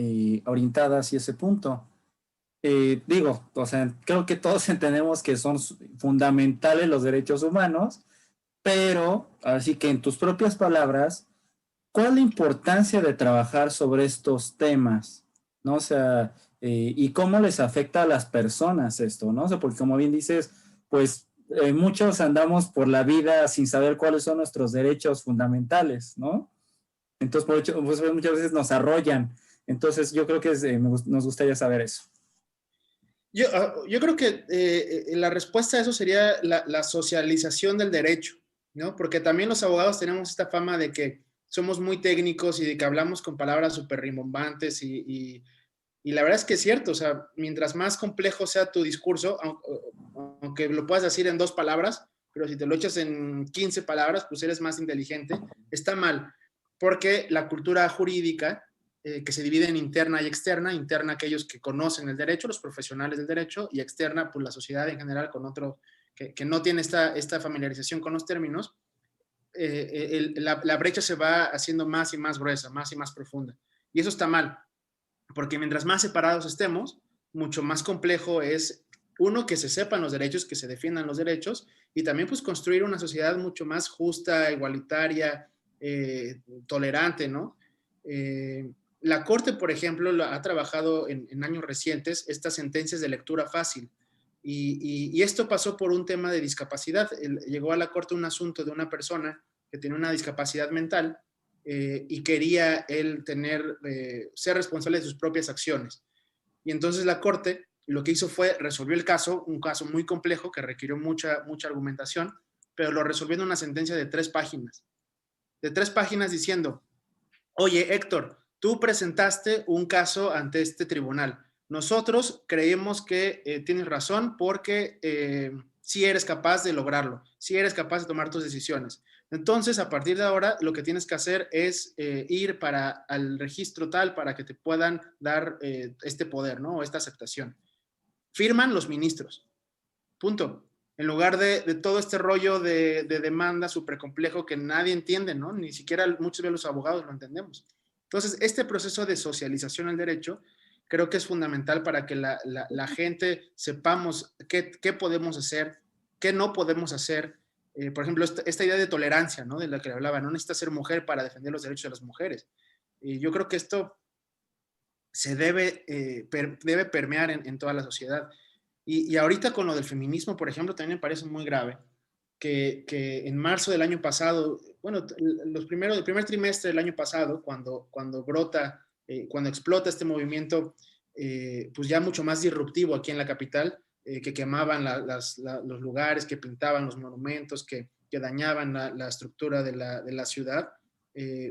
[SPEAKER 3] orientada hacia ese punto. Digo, o sea, creo que todos entendemos que son fundamentales los derechos humanos, pero así que en tus propias palabras, ¿cuál es la importancia de trabajar sobre estos temas? ¿No? O sea, y cómo les afecta a las personas esto, ¿no? O sea, porque como bien dices, pues muchos andamos por la vida sin saber cuáles son nuestros derechos fundamentales, ¿no? Entonces, pues, muchas veces nos arrollan. Entonces, yo creo que nos gustaría saber eso.
[SPEAKER 2] Yo creo que la respuesta a eso sería la socialización del derecho, ¿no? Porque también los abogados tenemos esta fama de que somos muy técnicos y de que hablamos con palabras súper rimbombantes y la verdad es que es cierto, o sea, mientras más complejo sea tu discurso, aunque lo puedas decir en 2 palabras, pero si te lo echas en 15 palabras, pues eres más inteligente, está mal, porque la cultura jurídica que se divide en interna y externa, interna aquellos que conocen el derecho, los profesionales del derecho, y externa, pues la sociedad en general con otro que no tiene esta familiarización con los términos, la brecha se va haciendo más y más gruesa, más y más profunda. Y eso está mal, porque mientras más separados estemos, mucho más complejo es, uno, que se sepan los derechos, que se defiendan los derechos, y también pues construir una sociedad mucho más justa, igualitaria, tolerante, ¿no? La Corte, por ejemplo, ha trabajado en años recientes estas sentencias de lectura fácil, y esto pasó por un tema de discapacidad. Llegó a la Corte un asunto de una persona que tiene una discapacidad mental, y quería él ser responsable de sus propias acciones. Y entonces la Corte lo que hizo fue resolvió el caso, un caso muy complejo que requirió mucha argumentación, pero lo resolvió en una sentencia de 3 páginas. De 3 páginas diciendo, oye, Héctor, tú presentaste un caso ante este tribunal. Nosotros creemos que tienes razón porque sí eres capaz de lograrlo, sí eres capaz de tomar tus decisiones. Entonces, a partir de ahora, lo que tienes que hacer es ir al registro tal para que te puedan dar este poder, ¿no? O esta aceptación. Firman los ministros. Punto. En lugar de todo este rollo de demanda súper complejo que nadie entiende, ¿no? Ni siquiera muchos de los abogados lo entendemos. Entonces, este proceso de socialización al derecho creo que es fundamental para que la gente sepamos qué podemos hacer, qué no podemos hacer. Por ejemplo, esta idea de tolerancia, ¿no? De la que hablaba, no necesitas ser mujer para defender los derechos de las mujeres. Y yo creo que esto se debe permear en toda la sociedad. Y ahorita con lo del feminismo, por ejemplo, también me parece muy grave que en marzo del año pasado, bueno, el primer trimestre del año pasado, cuando brota, cuando explota este movimiento, pues ya mucho más disruptivo aquí en la capital, que quemaban los lugares, que pintaban los monumentos, que dañaban la estructura de la ciudad,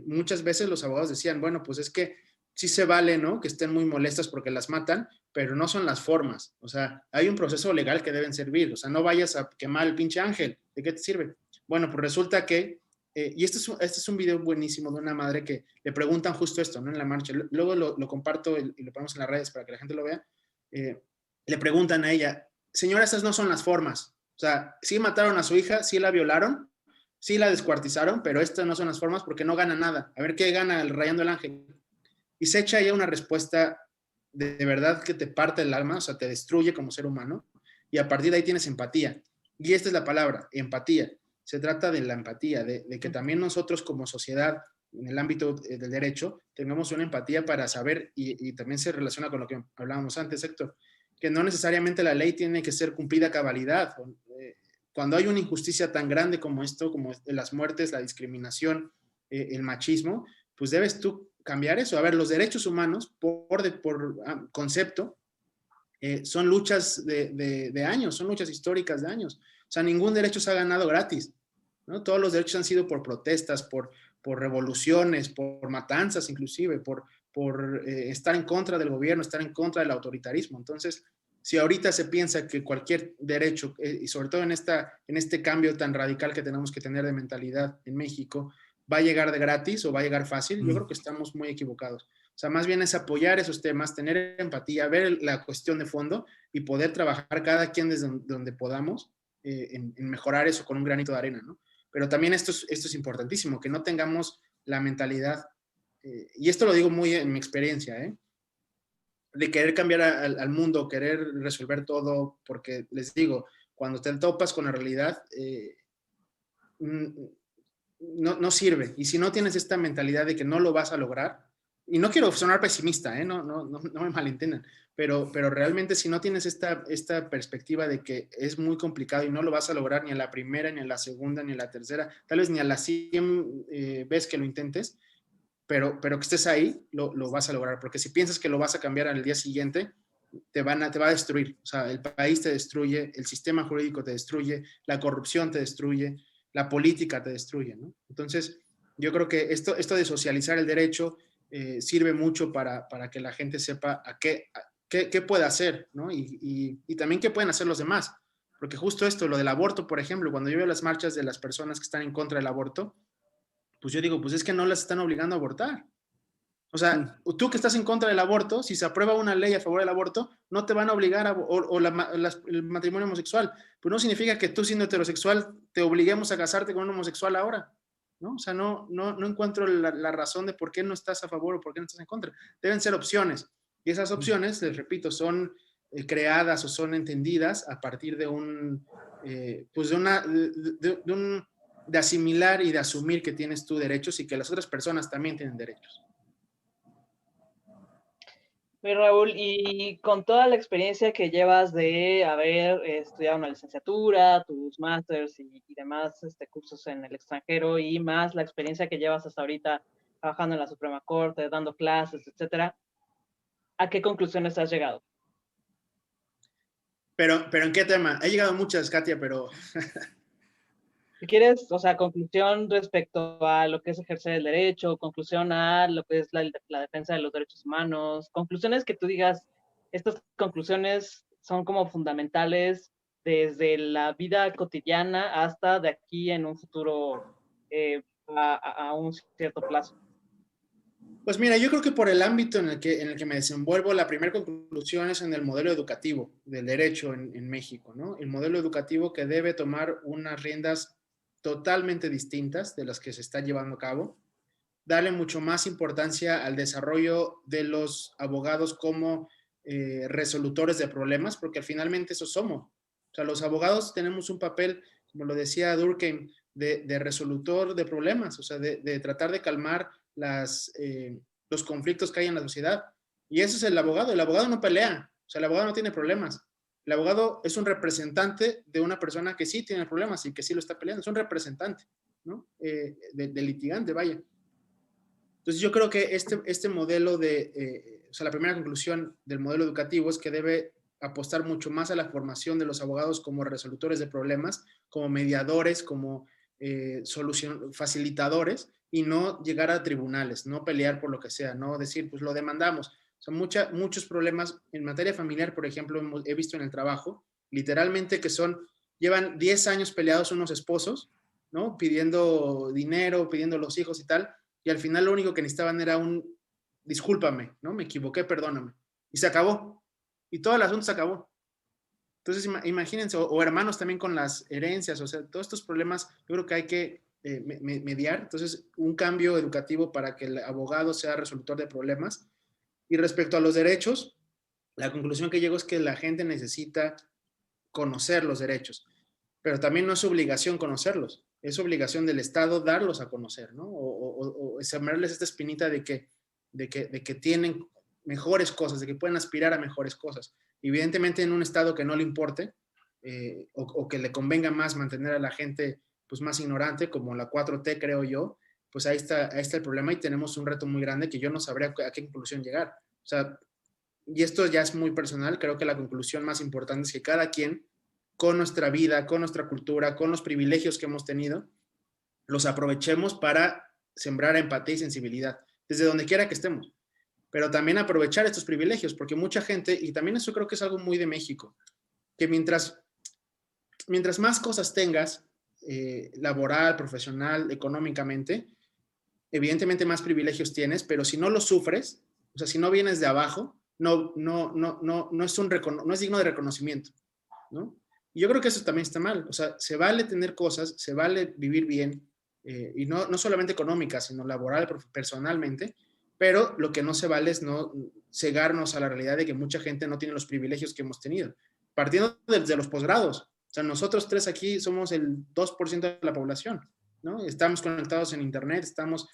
[SPEAKER 2] muchas veces los abogados decían, bueno, pues es que sí se vale, ¿no? Que estén muy molestas porque las matan, pero no son las formas. O sea, hay un proceso legal que deben servir. O sea, no vayas a quemar el pinche ángel. ¿De qué te sirve? Bueno, pues resulta que, y este es un video buenísimo de una madre que le preguntan justo esto, ¿no? En la marcha. Luego lo comparto y lo ponemos en las redes para que la gente lo vea. Le preguntan a ella, señora, estas no son las formas. O sea, sí mataron a su hija, sí la violaron, sí la descuartizaron, pero estas no son las formas porque no gana nada. A ver qué gana el rayando el ángel. Y se echa ya una respuesta de verdad que te parte el alma, o sea, te destruye como ser humano, y a partir de ahí tienes empatía. Y esta es la palabra, empatía. Se trata de la empatía, de que también nosotros como sociedad, en el ámbito del derecho, tengamos una empatía para saber, y también se relaciona con lo que hablábamos antes, Héctor, que no necesariamente la ley tiene que ser cumplida a cabalidad. Cuando hay una injusticia tan grande como esto, como las muertes, la discriminación, el machismo, pues debes tú cambiar eso. A ver, los derechos humanos, por concepto, son luchas de años, son luchas históricas de años. O sea, ningún derecho se ha ganado gratis, ¿no? Todos los derechos han sido por protestas, por revoluciones, por matanzas inclusive, por estar en contra del gobierno, estar en contra del autoritarismo. Entonces, si ahorita se piensa que cualquier derecho, y sobre todo en este cambio tan radical que tenemos que tener de mentalidad en México, va a llegar de gratis o va a llegar fácil, yo creo que estamos muy equivocados. O sea, más bien es apoyar esos temas, tener empatía, ver la cuestión de fondo y poder trabajar cada quien desde donde podamos en mejorar eso con un granito de arena, ¿no? Pero también esto es importantísimo, que no tengamos la mentalidad, y esto lo digo muy en mi experiencia, de querer cambiar al mundo, querer resolver todo, porque les digo, cuando te topas con la realidad, no sirve. Y si no tienes esta mentalidad de que no lo vas a lograr, y no quiero sonar pesimista, no me malentiendan, pero realmente si no tienes esta perspectiva de que es muy complicado y no lo vas a lograr ni a la primera, ni a la segunda, ni a la tercera, tal vez ni a las 100 veces que lo intentes, pero que estés ahí, lo vas a lograr. Porque si piensas que lo vas a cambiar al día siguiente, te va a destruir. O sea, el país te destruye, el sistema jurídico te destruye, la corrupción te destruye, la política te destruye, ¿no? Entonces, yo creo que esto de socializar el derecho sirve mucho para que la gente sepa qué puede hacer, ¿no? Y también qué pueden hacer los demás. Porque justo esto, lo del aborto, por ejemplo, cuando yo veo las marchas de las personas que están en contra del aborto, pues yo digo, pues es que no las están obligando a abortar. O sea, tú que estás en contra del aborto, si se aprueba una ley a favor del aborto, no te van a obligar el matrimonio homosexual. Pues no significa que tú siendo heterosexual te obliguemos a casarte con un homosexual ahora. ¿no? O sea, no encuentro la razón de por qué no estás a favor o por qué no estás en contra. Deben ser opciones. Y esas opciones, les repito, son creadas o son entendidas a partir de pues de asimilar y de asumir que tienes tú derechos y que las otras personas también tienen derechos.
[SPEAKER 1] Raúl, y con toda la experiencia que llevas de haber estudiado una licenciatura, tus másters y demás cursos en el extranjero, y más la experiencia que llevas hasta ahorita trabajando en la Suprema Corte, dando clases, etcétera, ¿a qué conclusiones has llegado?
[SPEAKER 2] Pero ¿en qué tema? He llegado a muchas, Katia, pero...
[SPEAKER 1] Si quieres, o sea, conclusión respecto a lo que es ejercer el derecho, conclusión a lo que es la defensa de los derechos humanos, conclusiones que tú digas, estas conclusiones son como fundamentales desde la vida cotidiana hasta de aquí en un futuro a un cierto plazo.
[SPEAKER 2] Pues mira, yo creo que por el ámbito en el que me desenvuelvo, la primera conclusión es en el modelo educativo del derecho en México, ¿no? El modelo educativo que debe tomar unas riendas totalmente distintas de las que se está llevando a cabo, darle mucho más importancia al desarrollo de los abogados como resolutores de problemas, porque finalmente eso somos. O sea, los abogados tenemos un papel, como lo decía Durkheim, de resolutor de problemas, o sea, de tratar de calmar los conflictos que hay en la sociedad. Y eso es el abogado. El abogado no pelea, o sea, el abogado no tiene problemas. El abogado es un representante de una persona que sí tiene problemas y que sí lo está peleando. Es un representante, ¿no? De litigante, vaya. Entonces yo creo que este modelo o sea, la primera conclusión del modelo educativo es que debe apostar mucho más a la formación de los abogados como resolutores de problemas, como mediadores, como facilitadores, y no llegar a tribunales, no pelear por lo que sea, no decir, pues lo demandamos. O sea, muchos problemas en materia familiar, por ejemplo, he visto en el trabajo, literalmente llevan 10 años peleados unos esposos, ¿no? Pidiendo dinero, pidiendo los hijos y tal, y al final lo único que necesitaban era discúlpame, ¿no? Me equivoqué, perdóname. Y se acabó. Y todo el asunto se acabó. Entonces, imagínense, o hermanos también con las herencias, o sea, todos estos problemas, yo creo que hay que mediar. Entonces, un cambio educativo para que el abogado sea resolutor de problemas. Y respecto a los derechos, la conclusión que llego es que la gente necesita conocer los derechos, pero también no es obligación conocerlos, es obligación del Estado darlos a conocer, ¿no? O sembrarles esta espinita de que tienen mejores cosas, de que pueden aspirar a mejores cosas. Evidentemente en un Estado que no le importe o que le convenga más mantener a la gente pues más ignorante, como la 4T creo yo, pues ahí está el problema y tenemos un reto muy grande que yo no sabría a qué conclusión llegar. O sea, y esto ya es muy personal, creo que la conclusión más importante es que cada quien, con nuestra vida, con nuestra cultura, con los privilegios que hemos tenido, los aprovechemos para sembrar empatía y sensibilidad, desde donde quiera que estemos. Pero también aprovechar estos privilegios, porque mucha gente, y también eso creo que es algo muy de México, que mientras más cosas tengas, laboral, profesional, económicamente, evidentemente más privilegios tienes, pero si no los sufres, o sea, si no vienes de abajo, no es digno de reconocimiento, ¿no? Y yo creo que eso también está mal, o sea, se vale tener cosas, se vale vivir bien, y no solamente económica, sino laboral, personalmente, pero lo que no se vale es no cegarnos a la realidad de que mucha gente no tiene los privilegios que hemos tenido, partiendo desde los posgrados. O sea, nosotros tres aquí somos el 2% de la población, ¿no? Estamos conectados en internet, estamos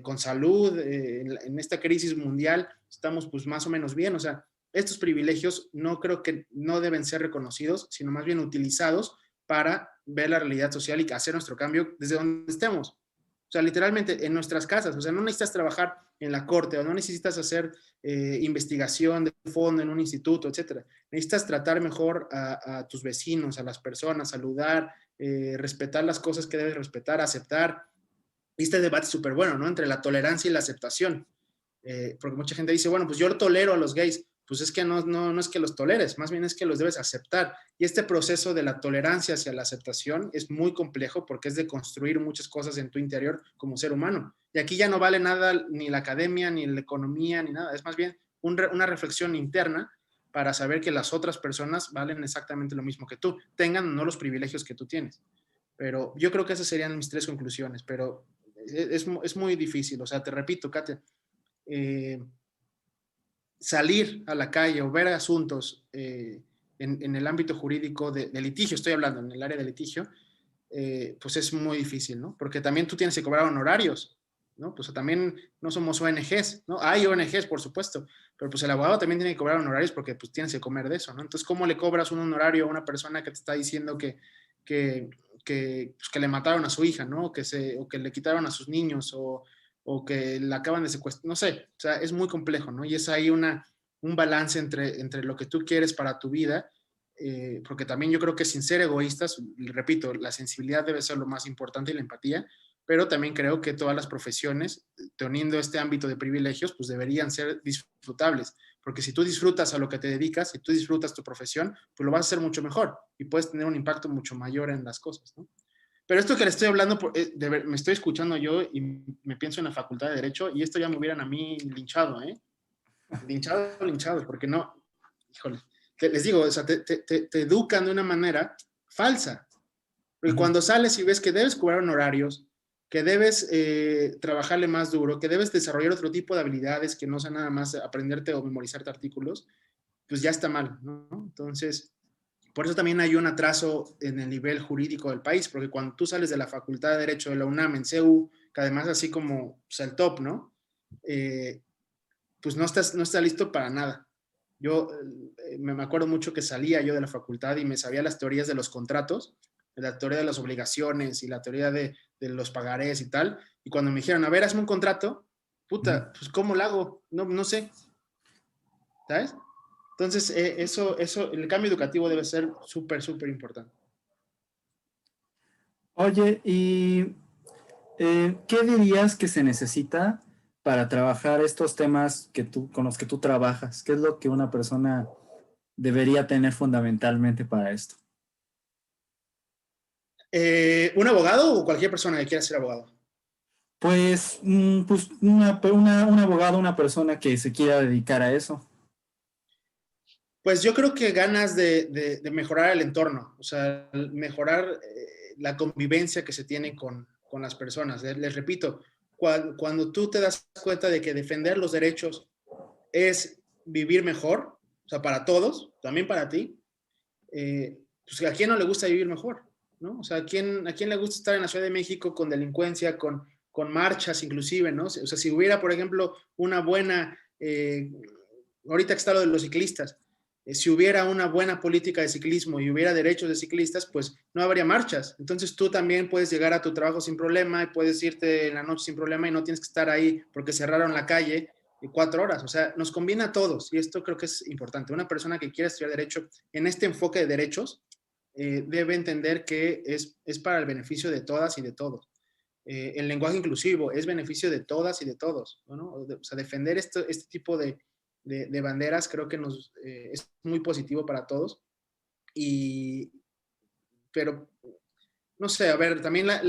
[SPEAKER 2] con salud, en esta crisis mundial, estamos pues más o menos bien, o sea, estos privilegios no creo que no deben ser reconocidos, sino más bien utilizados para ver la realidad social y hacer nuestro cambio desde donde estemos. O sea, literalmente en nuestras casas. O sea, no necesitas trabajar en la corte o no necesitas hacer investigación de fondo en un instituto, etcétera. Necesitas tratar mejor a tus vecinos, a las personas, saludar, respetar las cosas que debes respetar, aceptar. Y este debate es súper bueno, ¿no? Entre la tolerancia y la aceptación. Porque mucha gente dice, bueno, pues yo tolero a los gays. Pues es que no es que los toleres, más bien es que los debes aceptar. Y este proceso de la tolerancia hacia la aceptación es muy complejo porque es de construir muchas cosas en tu interior como ser humano. Y aquí ya no vale nada ni la academia, ni la economía, ni nada. Es más bien una reflexión interna para saber que las otras personas valen exactamente lo mismo que tú, tengan o no los privilegios que tú tienes. Pero yo creo que esas serían mis tres conclusiones. Pero es muy difícil. O sea, te repito, Katia, salir a la calle o ver asuntos en el ámbito jurídico de litigio, estoy hablando, en el área de litigio, pues es muy difícil, ¿no? Porque también tú tienes que cobrar honorarios, ¿no? Pues también no somos ONGs, ¿no? Hay ONGs, por supuesto, pero pues el abogado también tiene que cobrar honorarios porque pues tienes que comer de eso, ¿no? Entonces, ¿cómo le cobras un honorario a una persona que te está diciendo pues, que le mataron a su hija, ¿no? O que le quitaron a sus niños o que la acaban de secuestrar? No sé, o sea, es muy complejo, ¿no? Y es ahí un balance entre lo que tú quieres para tu vida, porque también yo creo que sin ser egoístas, repito, la sensibilidad debe ser lo más importante y la empatía, pero también creo que todas las profesiones, teniendo este ámbito de privilegios, pues deberían ser disfrutables, porque si tú disfrutas a lo que te dedicas, si tú disfrutas tu profesión, pues lo vas a hacer mucho mejor y puedes tener un impacto mucho mayor en las cosas, ¿no? Pero esto que le estoy hablando, me estoy escuchando yo y me pienso en la facultad de Derecho y esto ya me hubieran a mí linchado, ¿eh? Linchado, porque no, híjole, les digo, o sea, te educan de una manera falsa. Porque cuando sales y ves que debes cobrar honorarios, que debes trabajarle más duro, que debes desarrollar otro tipo de habilidades que no sea nada más aprenderte o memorizarte artículos, pues ya está mal, ¿no? Entonces, por eso también hay un atraso en el nivel jurídico del país, porque cuando tú sales de la Facultad de Derecho de la UNAM en CEU, que además así como pues, el top, ¿no? Pues no está listo para nada. Yo me acuerdo mucho que salía yo de la facultad y me sabía las teorías de los contratos, la teoría de las obligaciones y la teoría de los pagarés y tal. Y cuando me dijeron, a ver, hazme un contrato, puta, pues ¿cómo lo hago? No sé, ¿sabes? Entonces, el cambio educativo debe ser súper, súper importante.
[SPEAKER 3] Oye, ¿y qué dirías que se necesita para trabajar estos temas con los que tú trabajas? ¿Qué es lo que una persona debería tener fundamentalmente para esto?
[SPEAKER 2] ¿Un abogado o cualquier persona que quiera ser abogado?
[SPEAKER 3] Pues, un abogado, una persona que se quiera dedicar a eso.
[SPEAKER 2] Pues yo creo que ganas de mejorar el entorno, o sea, mejorar la convivencia que se tiene con las personas. Les repito, cuando tú te das cuenta de que defender los derechos es vivir mejor, o sea, para todos, también para ti, pues ¿a quién no le gusta vivir mejor? ¿No? O sea, ¿a quién le gusta estar en la Ciudad de México con delincuencia, con marchas inclusive, ¿no? O sea, si hubiera, por ejemplo, una buena, ahorita que está lo de los ciclistas, si hubiera una buena política de ciclismo y hubiera derechos de ciclistas, pues no habría marchas. Entonces tú también puedes llegar a tu trabajo sin problema y puedes irte en la noche sin problema y no tienes que estar ahí porque cerraron la calle 4 horas. O sea, nos combina a todos y esto creo que es importante. Una persona que quiera estudiar derecho en este enfoque de derechos debe entender que es para el beneficio de todas y de todos. El lenguaje inclusivo es beneficio de todas y de todos, ¿no? O sea, defender este tipo de banderas creo que es muy positivo para todos. Pero, no sé, a ver, también la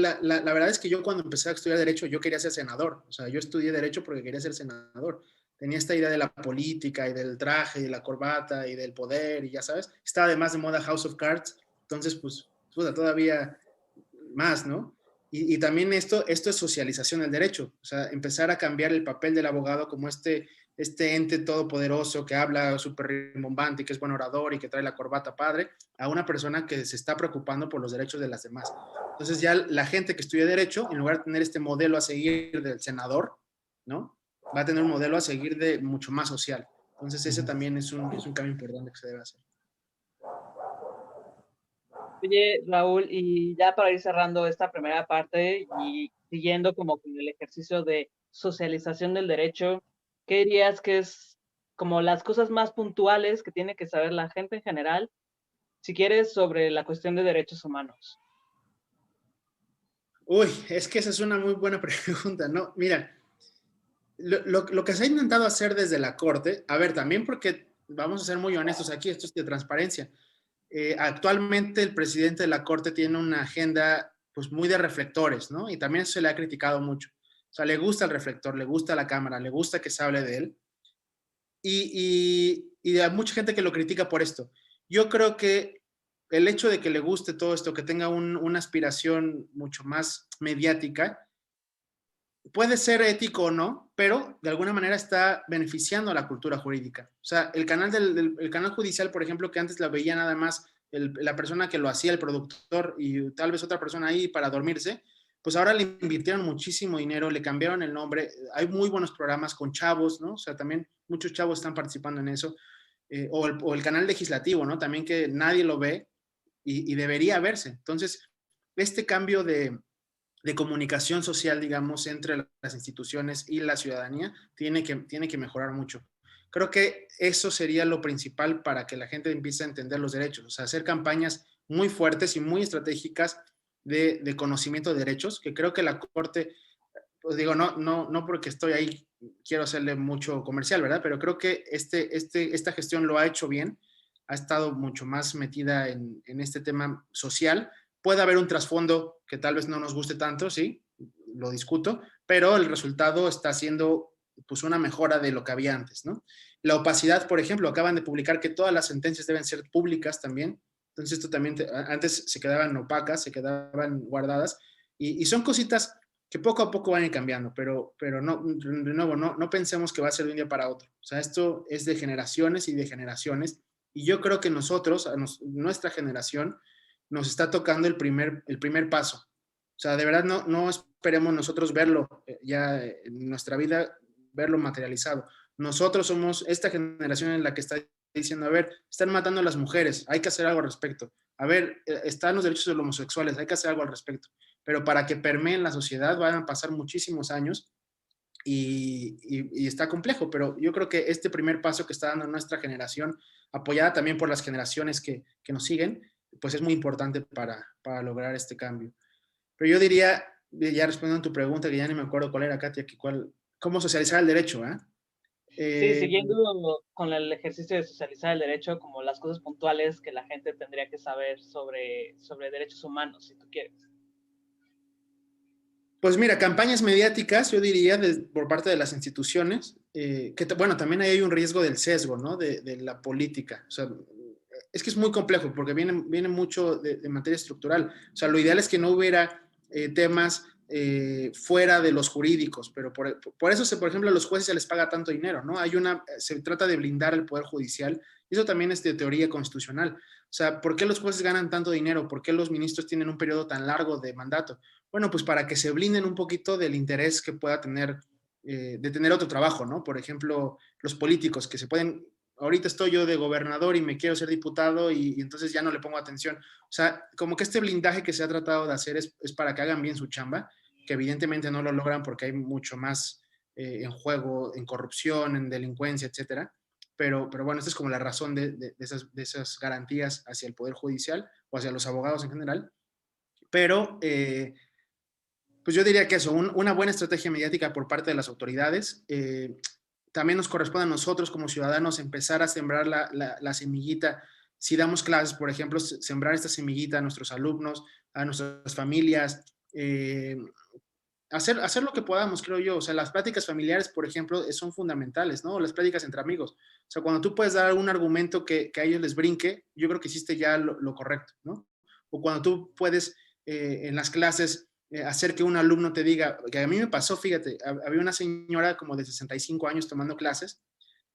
[SPEAKER 2] verdad es que yo cuando empecé a estudiar Derecho, yo quería ser senador. O sea, yo estudié Derecho porque quería ser senador. Tenía esta idea de la política y del traje y de la corbata y del poder y ya sabes. Estaba además de moda House of Cards. Entonces, pues, todavía más, ¿no? Y también esto es socialización del derecho, o sea, empezar a cambiar el papel del abogado como este ente todopoderoso que habla súper rimbombante y que es buen orador y que trae la corbata padre, a una persona que se está preocupando por los derechos de las demás. Entonces ya la gente que estudia derecho, en lugar de tener este modelo a seguir del senador, ¿no? Va a tener un modelo a seguir de mucho más social. Entonces ese también es un cambio importante que se debe hacer.
[SPEAKER 1] Oye, Raúl, y ya para ir cerrando esta primera parte y siguiendo como con el ejercicio de socialización del derecho, ¿qué dirías que es como las cosas más puntuales que tiene que saber la gente en general, si quieres, sobre la cuestión de derechos humanos?
[SPEAKER 2] Uy, es que esa es una muy buena pregunta, ¿no? Mira, lo que se ha intentado hacer desde la Corte, a ver, también porque vamos a ser muy honestos aquí, esto es de transparencia. Actualmente el presidente de la Corte tiene una agenda pues muy de reflectores, ¿no? Y también eso se le ha criticado mucho. O sea, le gusta el reflector, le gusta la cámara, le gusta que se hable de él. Y hay mucha gente que lo critica por esto. Yo creo que el hecho de que le guste todo esto, que tenga una aspiración mucho más mediática, puede ser ético o no, pero de alguna manera está beneficiando a la cultura jurídica. O sea, el canal, el canal judicial, por ejemplo, que antes la veía nada más la persona que lo hacía, el productor, y tal vez otra persona ahí para dormirse, pues ahora le invirtieron muchísimo dinero, le cambiaron el nombre. Hay muy buenos programas con chavos, ¿no? O sea, también muchos chavos están participando en eso. O el canal legislativo, ¿no? También que nadie lo ve y debería verse. Entonces, este cambio de comunicación social, digamos, entre las instituciones y la ciudadanía, tiene que mejorar mucho. Creo que eso sería lo principal para que la gente empiece a entender los derechos, o sea, hacer campañas muy fuertes y muy estratégicas de conocimiento de derechos, que creo que la Corte, pues digo, no porque estoy ahí, quiero hacerle mucho comercial, ¿verdad? Pero creo que esta gestión lo ha hecho bien, ha estado mucho más metida en este tema social. Puede haber un trasfondo que tal vez no nos guste tanto, sí, lo discuto, pero el resultado está siendo pues una mejora de lo que había antes, ¿no? La opacidad, por ejemplo, acaban de publicar que todas las sentencias deben ser públicas también, entonces esto también, antes se quedaban opacas, se quedaban guardadas, y son cositas que poco a poco van a ir cambiando, pero no, de nuevo, no pensemos que va a ser de un día para otro, o sea, esto es de generaciones y de generaciones, y yo creo que nosotros, nuestra generación, nos está tocando el primer paso. O sea, de verdad no esperemos nosotros verlo ya en nuestra vida, verlo materializado. Nosotros somos esta generación en la que está diciendo, a ver, están matando a las mujeres, hay que hacer algo al respecto. A ver, están los derechos de los homosexuales, hay que hacer algo al respecto. Pero para que permeen la sociedad van a pasar muchísimos años y está complejo, pero yo creo que este primer paso que está dando nuestra generación, apoyada también por las generaciones que nos siguen, pues es muy importante para lograr este cambio. Pero yo diría, ya respondiendo a tu pregunta, que ya ni me acuerdo cuál era, Katia, ¿cómo socializar el derecho?
[SPEAKER 1] Sí, siguiendo con el ejercicio de socializar el derecho, como las cosas puntuales que la gente tendría que saber sobre derechos humanos, si tú quieres.
[SPEAKER 2] Pues mira, campañas mediáticas, yo diría, por parte de las instituciones, bueno, también hay un riesgo del sesgo, ¿no? De la política. O sea, es que es muy complejo porque viene mucho de materia estructural. O sea, lo ideal es que no hubiera temas fuera de los jurídicos, pero por eso, por ejemplo, a los jueces se les paga tanto dinero, ¿no? Se trata de blindar el poder judicial, y eso también es de teoría constitucional. O sea, ¿por qué los jueces ganan tanto dinero? ¿Por qué los ministros tienen un periodo tan largo de mandato? Bueno, pues para que se blinden un poquito del interés que pueda tener, de tener otro trabajo, ¿no? Por ejemplo, los políticos que se pueden, ahorita estoy yo de gobernador y me quiero ser diputado y entonces ya no le pongo atención. O sea, como que este blindaje que se ha tratado de hacer es para que hagan bien su chamba, que evidentemente no lo logran porque hay mucho más en juego, en corrupción, en delincuencia, etcétera. Pero bueno, esta es como la razón de esas garantías hacia el Poder Judicial o hacia los abogados en general. Pero pues yo diría que eso, una buena estrategia mediática por parte de las autoridades. También nos corresponde a nosotros como ciudadanos empezar a sembrar la semillita. Si damos clases, por ejemplo, sembrar esta semillita a nuestros alumnos, a nuestras familias, hacer lo que podamos, creo yo. O sea, las pláticas familiares, por ejemplo, son fundamentales, ¿no? Las pláticas entre amigos. O sea, cuando tú puedes dar algún argumento que a ellos les brinque, yo creo que hiciste ya lo correcto, ¿no? O cuando tú puedes en las clases hacer que un alumno te diga, que a mí me pasó, fíjate, había una señora como de 65 años tomando clases,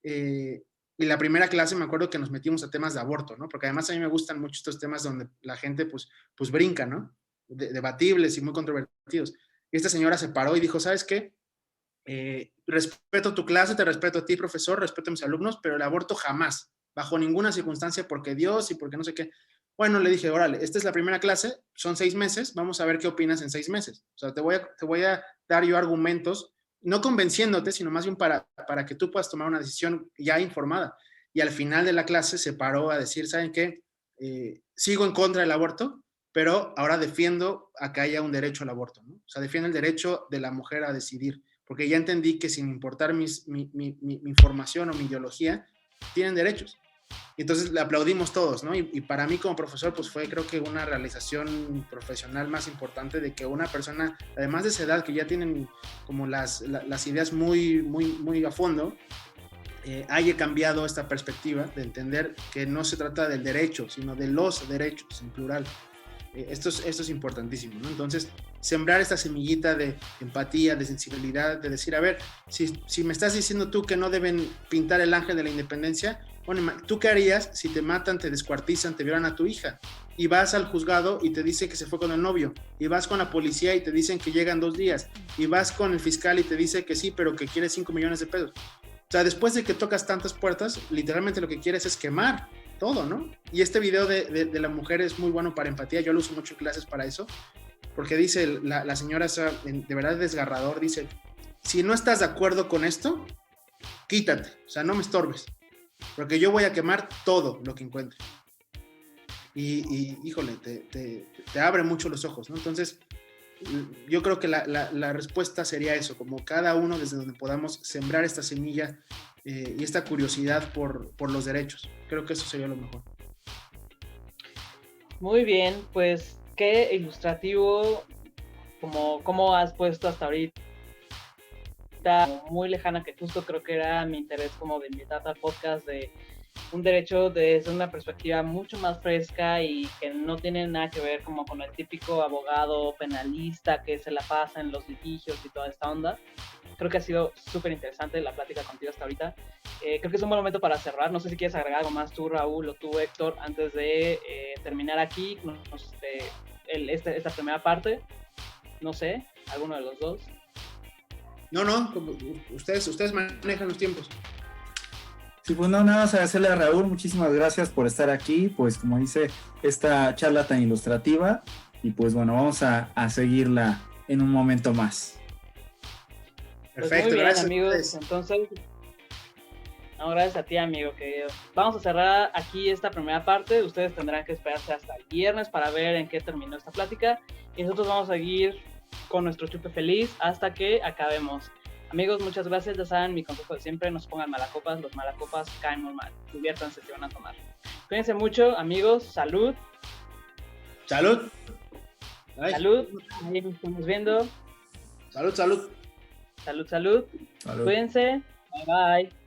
[SPEAKER 2] y la primera clase me acuerdo que nos metimos a temas de aborto, ¿no? Porque además a mí me gustan mucho estos temas donde la gente pues brinca, ¿no? Debatibles y muy controvertidos. Y esta señora se paró y dijo, ¿sabes qué? Respeto tu clase, te respeto a ti, profesor, respeto a mis alumnos, pero el aborto jamás, bajo ninguna circunstancia, porque Dios y porque no sé qué. Bueno, le dije, órale, esta es la primera clase, son 6 meses, vamos a ver qué opinas en 6 meses. O sea, te voy a dar yo argumentos, no convenciéndote, sino más bien para que tú puedas tomar una decisión ya informada. Y al final de la clase se paró a decir, ¿saben qué? Sigo en contra del aborto, pero ahora defiendo a que haya un derecho al aborto, ¿no? O sea, defiendo el derecho de la mujer a decidir, porque ya entendí que sin importar mi información o mi ideología, tienen derechos. Y entonces le aplaudimos todos, ¿no? Y para mí como profesor, pues fue creo que una realización profesional más importante de que una persona, además de esa edad, que ya tienen como las ideas muy a fondo, haya cambiado esta perspectiva de entender que no se trata del derecho, sino de los derechos en plural. Esto es importantísimo, ¿no? Entonces, sembrar esta semillita de empatía, de sensibilidad, de decir, a ver, si me estás diciendo tú que no deben pintar el ángel de la independencia, bueno, ¿tú qué harías si te matan, te descuartizan, te violan a tu hija? Y vas al juzgado y te dice que se fue con el novio, y vas con la policía y te dicen que llegan 2 días, y vas con el fiscal y te dice que sí, pero que quiere 5 millones de pesos. O sea, después de que tocas tantas puertas, literalmente lo que quieres es quemar todo, ¿no? Y este video de la mujer es muy bueno para empatía, yo lo uso mucho en clases para eso, porque dice la señora, de verdad desgarrador, dice, si no estás de acuerdo con esto, quítate, o sea, no me estorbes, porque yo voy a quemar todo lo que encuentre. Y híjole, te abre mucho los ojos, ¿no? Entonces, yo creo que la respuesta sería eso, como cada uno desde donde podamos sembrar esta semilla y esta curiosidad por los derechos. Creo que eso sería lo mejor.
[SPEAKER 1] Muy bien, pues qué ilustrativo, como has puesto hasta ahorita, muy lejana, que justo creo que era mi interés como de invitarte al podcast, de un derecho desde una perspectiva mucho más fresca y que no tiene nada que ver como con el típico abogado penalista que se la pasa en los litigios y toda esta onda. Creo que ha sido súper interesante la plática contigo hasta ahorita. Creo que es un buen momento para cerrar. No sé si quieres agregar algo más tú, Raúl, o tú, Héctor, antes de terminar aquí esta primera parte. No sé, alguno de los dos.
[SPEAKER 2] No, ustedes manejan los tiempos.
[SPEAKER 3] Sí, pues no, nada más agradecerle a Raúl, muchísimas gracias por estar aquí, pues como dice, esta charla tan ilustrativa, y pues bueno, vamos a seguirla en un momento más.
[SPEAKER 1] Perfecto, pues muy bien, gracias amigos, entonces, no, gracias a ti, amigo, querido. Vamos a cerrar aquí esta primera parte, ustedes tendrán que esperarse hasta el viernes para ver en qué terminó esta plática, y nosotros vamos a seguir con nuestro chupe feliz hasta que acabemos. Amigos, muchas gracias. Ya saben, mi consejo de siempre, no se pongan malacopas, los malacopas caen muy mal. Diviértanse si van a tomar. Cuídense mucho, amigos. Salud.
[SPEAKER 2] Salud.
[SPEAKER 1] Ay. Salud. Ahí nos estamos viendo.
[SPEAKER 2] Salud.
[SPEAKER 1] Salud. Cuídense. Bye, bye.